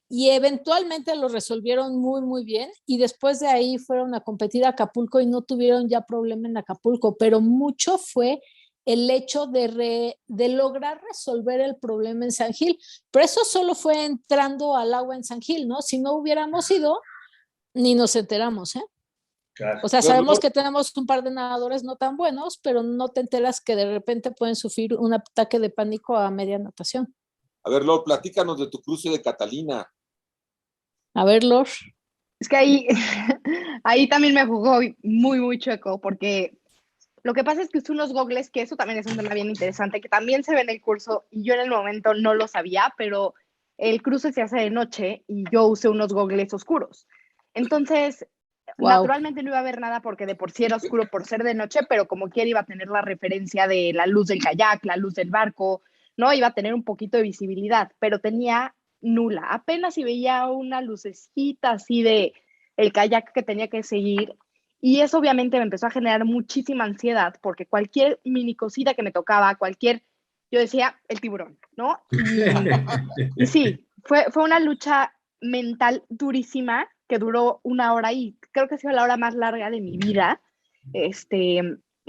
Y eventualmente lo resolvieron muy, muy bien. Y después de ahí fueron a competir a Acapulco y no tuvieron ya problema en Acapulco. Pero mucho fue el hecho de lograr resolver el problema en San Gil. Pero eso solo fue entrando al agua en San Gil, ¿no? Si no hubiéramos ido, ni nos enteramos, ¿eh? Claro. O sea, sabemos que tenemos un par de nadadores no tan buenos, pero no te enteras que de repente pueden sufrir un ataque de pánico a media natación. A ver, Lord, platícanos de tu cruce de Catalina. A ver, Lord. Es que ahí también me jugó muy, muy chueco, porque lo que pasa es que usé unos gogles, que eso también es un tema bien interesante, que también se ve en el curso, y yo en el momento no lo sabía, pero el cruce se hace de noche y yo usé unos gogles oscuros. Entonces, naturalmente no iba a ver nada porque de por sí era oscuro por ser de noche, pero como quiera iba a tener la referencia de la luz del kayak, la luz del barco, ¿no? Iba a tener un poquito de visibilidad, pero tenía nula. Apenas si veía una lucecita así de el kayak que tenía que seguir. Y eso obviamente me empezó a generar muchísima ansiedad porque cualquier mini cosita que me tocaba, cualquier yo decía, el tiburón, ¿no? Y sí, fue una lucha mental durísima que duró 1 hora y creo que ha sido la hora más larga de mi vida.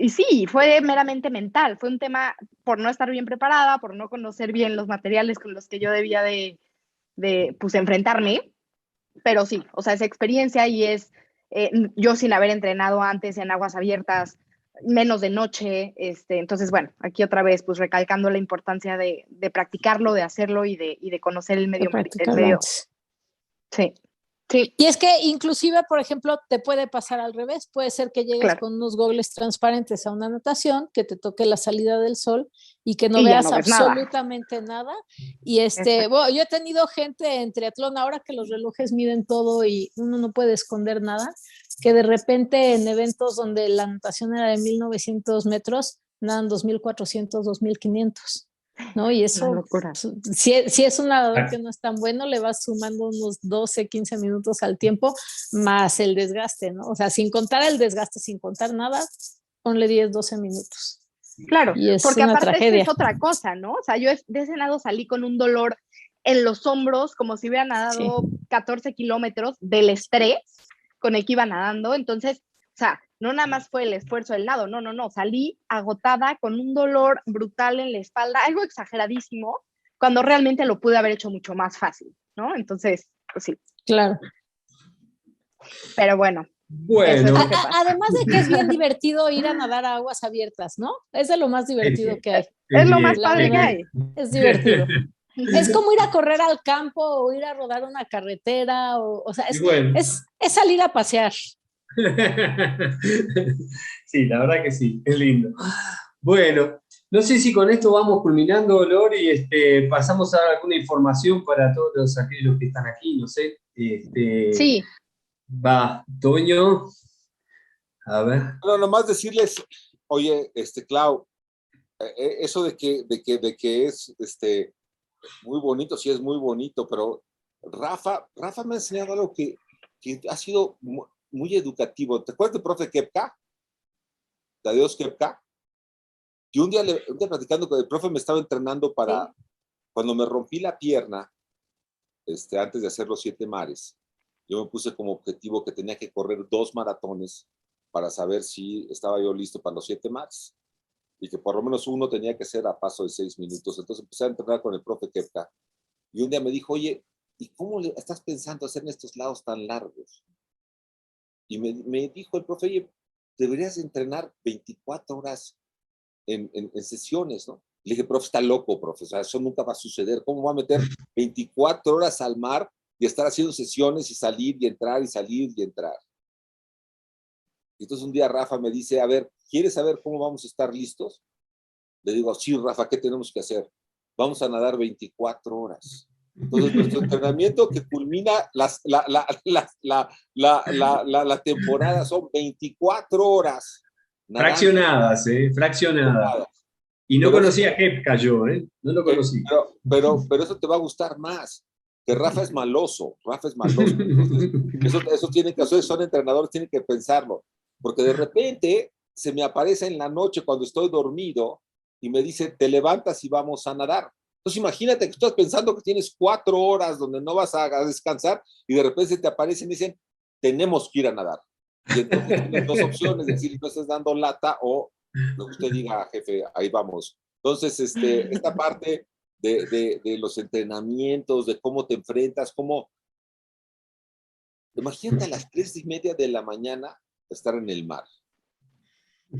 Y sí, fue meramente mental, fue un tema por no estar bien preparada, por no conocer bien los materiales con los que yo debía de pues, enfrentarme, pero sí, o sea, esa experiencia y yo sin haber entrenado antes en aguas abiertas, menos de noche, entonces, bueno, aquí otra vez, pues recalcando la importancia de practicarlo, de hacerlo y de conocer el medio. Sí, sí. Y es que inclusive, por ejemplo, te puede pasar al revés. Puede ser que llegues con unos gogles transparentes a una natación, que te toque la salida del sol y que no veas absolutamente nada. Y bueno, yo he tenido gente en triatlón ahora que los relojes miden todo y uno no puede esconder nada, que de repente en eventos donde la natación era de 1900 metros, nadan 2400, 2500. ¿No? Y eso, si es un nadador que no es tan bueno, le vas sumando unos 12, 15 minutos al tiempo, más el desgaste, ¿no? O sea, sin contar el desgaste, sin contar nada, ponle 10, 12 minutos. Claro, porque aparte es otra cosa, ¿no? O sea, yo de ese nado salí con un dolor en los hombros, como si hubiera nadado 14 kilómetros del estrés con el que iba nadando. Entonces, o sea, no nada más fue el esfuerzo del nado, no, salí agotada con un dolor brutal en la espalda, algo exageradísimo, cuando realmente lo pude haber hecho mucho más fácil, ¿no? Entonces, pues sí. Claro. Pero bueno. Bueno. Además de que es bien divertido ir a nadar a aguas abiertas, ¿no? Es de lo más divertido que hay. Es lo más padre que hay. Es divertido. Es como ir a correr al campo o ir a rodar una carretera, o sea, es salir a pasear. Sí, la verdad que sí, es lindo. Bueno, no sé si con esto vamos culminando, Lor, y pasamos a dar alguna información para todos aquellos que están aquí, no sé. Sí. Va, Toño. A ver. Bueno, nomás decirles, oye, Clau, eso de que es muy bonito, sí es muy bonito, pero Rafa me ha enseñado algo que ha sido muy educativo. ¿Te acuerdas del profe Kepka? Tadeusz Kepka. Y un día platicando con el profe, me estaba entrenando para cuando me rompí la pierna, antes de hacer los 7 mares. Yo me puse como objetivo que tenía que correr 2 maratones para saber si estaba yo listo para los 7 mares. Y que por lo menos uno tenía que ser a paso de 6 minutos. Entonces empecé a entrenar con el profe Kepka. Y un día me dijo, oye, ¿y cómo estás pensando hacer en estos lados tan largos? Y me dijo el profe, oye, deberías entrenar 24 horas en sesiones, ¿no? Le dije, profe, está loco, profe, o sea, eso nunca va a suceder. ¿Cómo va a meter 24 horas al mar y estar haciendo sesiones y salir y entrar y salir y entrar? Y entonces un día Rafa me dice, a ver, ¿quieres saber cómo vamos a estar listos? Le digo, sí, Rafa, ¿qué tenemos que hacer? Vamos a nadar 24 horas. Entonces, nuestro entrenamiento que culmina la temporada son 24 horas. Fraccionadas, fraccionadas. Y no conocía a Kepka yo, no lo conocí. Pero eso te va a gustar más. Que Rafa es maloso. Entonces, eso tienen que hacer, son entrenadores, tienen que pensarlo. Porque de repente se me aparece en la noche cuando estoy dormido y me dice, te levantas y vamos a nadar. Entonces imagínate que estás pensando que tienes 4 horas donde no vas a descansar y de repente te aparecen y dicen, tenemos que ir a nadar. Y entonces tienes 2 opciones, decir, no estás dando lata o lo que usted diga, jefe, ahí vamos. Entonces, esta parte de los entrenamientos, de cómo te enfrentas, imagínate a las 3:30 de la mañana estar en el mar,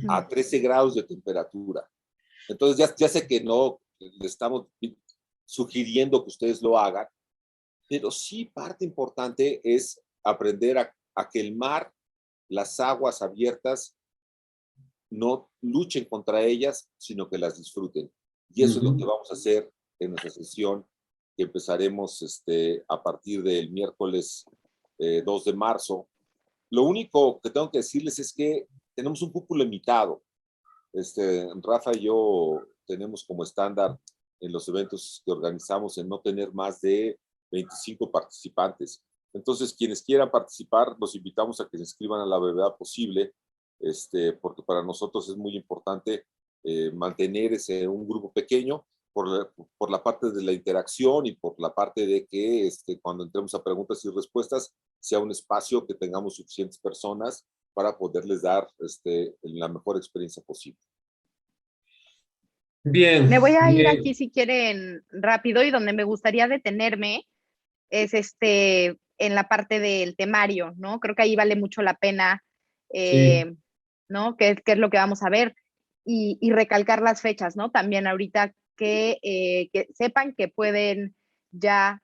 a 13 grados de temperatura. Entonces ya sé que no le estamos sugiriendo que ustedes lo hagan, pero sí parte importante es aprender a que el mar, las aguas abiertas, no luchen contra ellas, sino que las disfruten. Y eso es lo que vamos a hacer en nuestra sesión, que empezaremos a partir del miércoles 2 de marzo. Lo único que tengo que decirles es que tenemos un cupo limitado. Rafa y yo tenemos como estándar en los eventos que organizamos en no tener más de 25 participantes. Entonces, quienes quieran participar, los invitamos a que se inscriban a la brevedad posible, porque para nosotros es muy importante mantener un grupo pequeño por la parte de la interacción y por la parte de que cuando entremos a preguntas y respuestas sea un espacio que tengamos suficientes personas para poderles dar la mejor experiencia posible. Bien. Me voy a ir bien. aquí, si quieren, rápido, y donde me gustaría detenerme es en la parte del temario, ¿no? Creo que ahí vale mucho la pena, Sí. ¿no? ¿Qué es lo que vamos a ver? Y recalcar las fechas, ¿no? También ahorita que sepan que pueden ya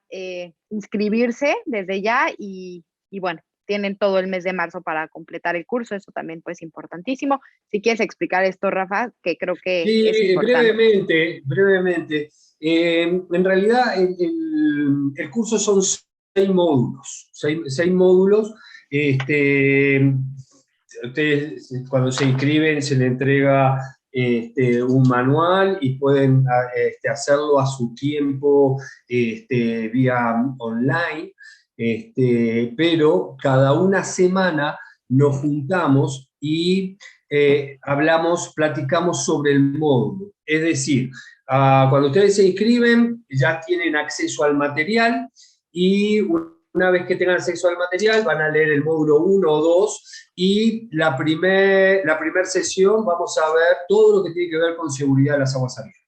inscribirse desde ya y bueno, tienen todo el mes de marzo para completar el curso, eso también pues importantísimo. Si quieres explicar esto, Rafa, que creo que Sí, es importante. brevemente. En realidad, el curso son 6 módulos. Seis módulos. Ustedes, cuando se inscriben, se les entrega un manual y pueden hacerlo a su tiempo vía online. Pero cada una semana nos juntamos y platicamos sobre el módulo. Es decir, cuando ustedes se inscriben, ya tienen acceso al material y una vez que tengan acceso al material, van a leer el módulo 1 o 2 y la primer sesión vamos a ver todo lo que tiene que ver con seguridad de las aguas abiertas.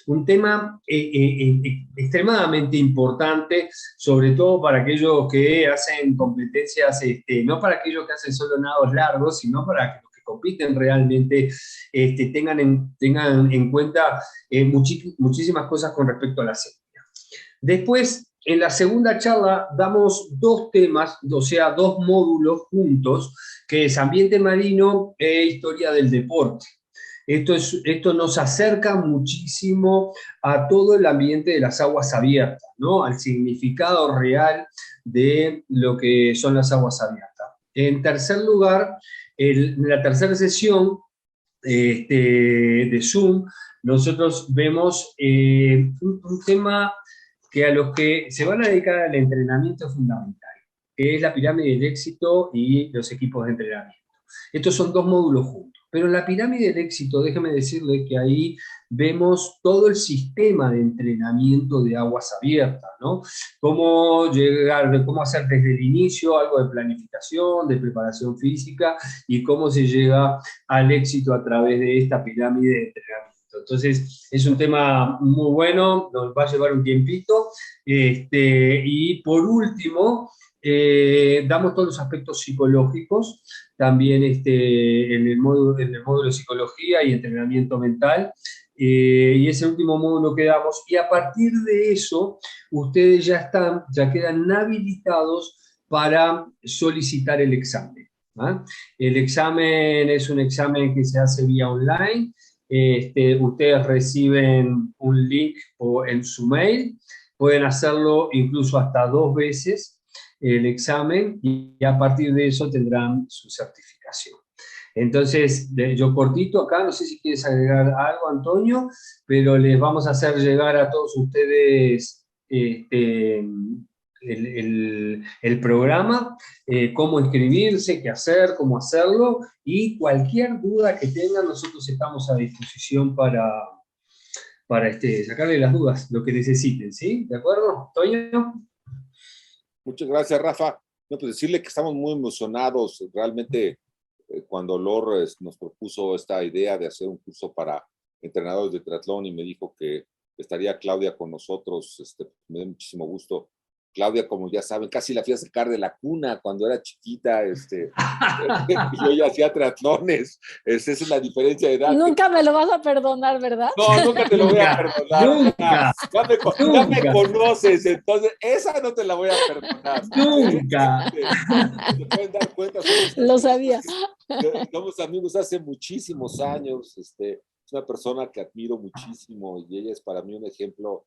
Un tema extremadamente importante, sobre todo para aquellos que hacen competencias, no para aquellos que hacen solo nados largos, sino para los que compiten realmente, tengan en cuenta muchísimas cosas con respecto a la seguridad. Después, en la segunda charla, damos 2 temas, o sea, 2 módulos juntos, que es ambiente marino e historia del deporte. Esto nos acerca muchísimo a todo el ambiente de las aguas abiertas, ¿no? Al significado real de lo que son las aguas abiertas. En tercer lugar, en la tercera sesión de Zoom, nosotros vemos un tema que a los que se van a dedicar al entrenamiento es fundamental, que es la pirámide del éxito y los equipos de entrenamiento. Estos son 2 módulos juntos. Pero en la pirámide del éxito, déjeme decirle que ahí vemos todo el sistema de entrenamiento de aguas abiertas, ¿no? Cómo hacer desde el inicio algo de planificación, de preparación física y cómo se llega al éxito a través de esta pirámide de entrenamiento. Entonces, es un tema muy bueno, nos va a llevar un tiempito. Y por último, damos todos los aspectos psicológicos, también en el módulo de psicología y entrenamiento mental, y es el último módulo que damos, y a partir de eso, ustedes ya quedan habilitados para solicitar el examen. ¿Ah? El examen es un examen que se hace vía online. Ustedes reciben un link en su mail, pueden hacerlo incluso hasta 2 veces el examen y a partir de eso tendrán su certificación. Entonces, yo cortito acá, no sé si quieres agregar algo, Antonio, pero les vamos a hacer llegar a todos ustedes el programa, cómo inscribirse, qué hacer, cómo hacerlo, y cualquier duda que tengan, nosotros estamos a disposición para sacarle las dudas, lo que necesiten, ¿sí? ¿De acuerdo, Antonio? Muchas gracias, Rafa. No, pues decirle que estamos muy emocionados. Realmente, cuando Lor nos propuso esta idea de hacer un curso para entrenadores de triatlón y me dijo que estaría Claudia con nosotros, me dio muchísimo gusto. Claudia, como ya saben, casi la fui a sacar de la cuna cuando era chiquita. Yo ya hacía triatlones. Esa es la diferencia de edad. Nunca me lo vas a perdonar, ¿verdad? No, nunca te lo voy a perdonar. Nunca. Ya me conoces, entonces esa no te la voy a perdonar. Nunca. Se pueden dar cuenta. Lo sabía. Somos amigos hace muchísimos años. Es una persona que admiro muchísimo y ella es para mí un ejemplo.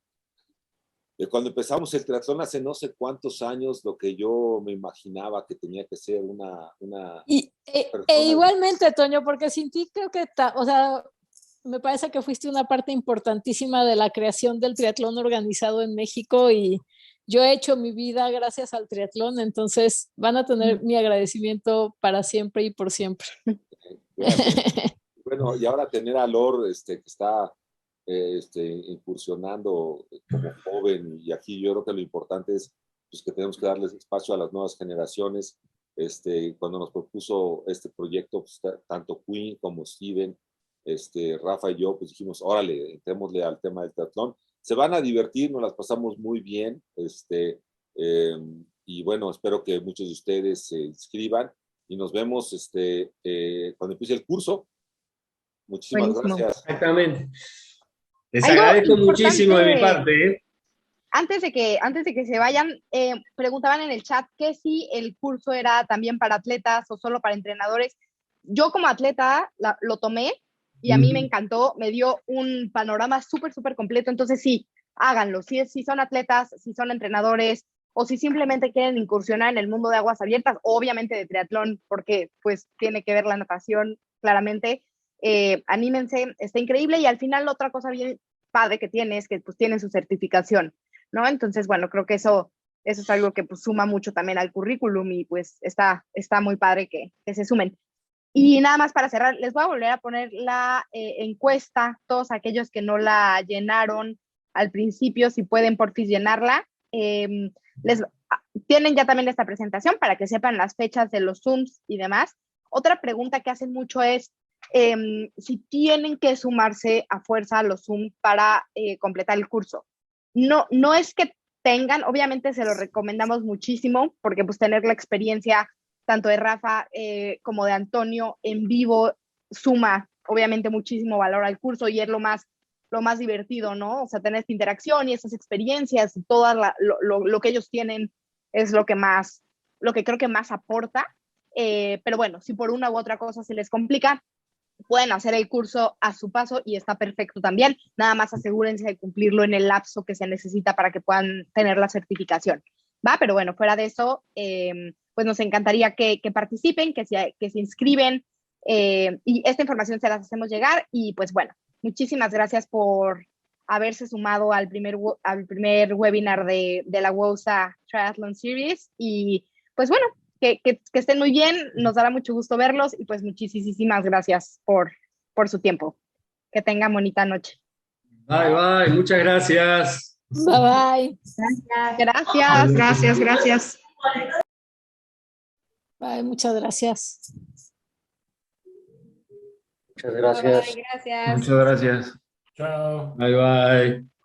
Cuando empezamos el triatlón hace no sé cuántos años, lo que yo me imaginaba que tenía que ser una igualmente, Toño, porque sin ti creo que, o sea, me parece que fuiste una parte importantísima de la creación del triatlón organizado en México y yo he hecho mi vida gracias al triatlón, entonces van a tener mi agradecimiento para siempre y por siempre. Gracias. Bueno, bueno, y ahora tener a Lor, que está incursionando como joven, y aquí yo creo que lo importante es pues, que tenemos que darles espacio a las nuevas generaciones. Cuando nos propuso este proyecto, pues, tanto Queen como Steven, Rafa y yo, pues dijimos, órale, entrémosle al tema del triatlón. Se van a divertir, nos las pasamos muy bien, y bueno, espero que muchos de ustedes se inscriban y nos vemos cuando empiece el curso. Muchísimas Buenísimo. gracias. Exactamente. Les Algo agradezco muchísimo de mi importante, parte, ¿eh? antes de que se vayan, preguntaban en el chat que si el curso era también para atletas o solo para entrenadores. Yo como atleta lo tomé y a mí me encantó, me dio un panorama súper, súper completo. Entonces sí, háganlo. Si son atletas, si son entrenadores o si simplemente quieren incursionar en el mundo de aguas abiertas, obviamente de triatlón, porque pues tiene que ver la natación claramente. Anímense, está increíble. Y al final otra cosa bien padre que tiene es que pues tienen su certificación, ¿no? Entonces, bueno, creo que eso es algo que pues, suma mucho también al currículum y pues está muy padre que se sumen. Y nada más para cerrar, les voy a volver a poner la encuesta, todos aquellos que no la llenaron al principio, si pueden por fin llenarla. Tienen ya también esta presentación para que sepan las fechas de los Zooms y demás. Otra pregunta que hacen mucho es si tienen que sumarse a fuerza a los Zoom para completar el curso. No es que tengan, obviamente se lo recomendamos muchísimo, porque pues tener la experiencia tanto de Rafa como de Antonio en vivo suma obviamente muchísimo valor al curso y es lo más divertido, ¿no? O sea, tener esta interacción y esas experiencias y todo lo que ellos tienen es lo que creo que más aporta. Pero bueno, si por una u otra cosa se les complica, pueden hacer el curso a su paso y está perfecto también. Nada más asegúrense de cumplirlo en el lapso que se necesita para que puedan tener la certificación. ¿Va? Pero bueno, fuera de eso, pues nos encantaría que participen, que se inscriben y esta información se las hacemos llegar. Y pues bueno, muchísimas gracias por haberse sumado al primer webinar de la WOSA Triathlon Series. Y pues bueno, que estén muy bien, nos dará mucho gusto verlos y pues muchísimas gracias por su tiempo. Que tengan bonita noche. Bye, bye, muchas gracias. Bye, bye. Gracias. Bye, muchas gracias. Muchas gracias. Bye, gracias. Muchas gracias. Chao. Bye, bye.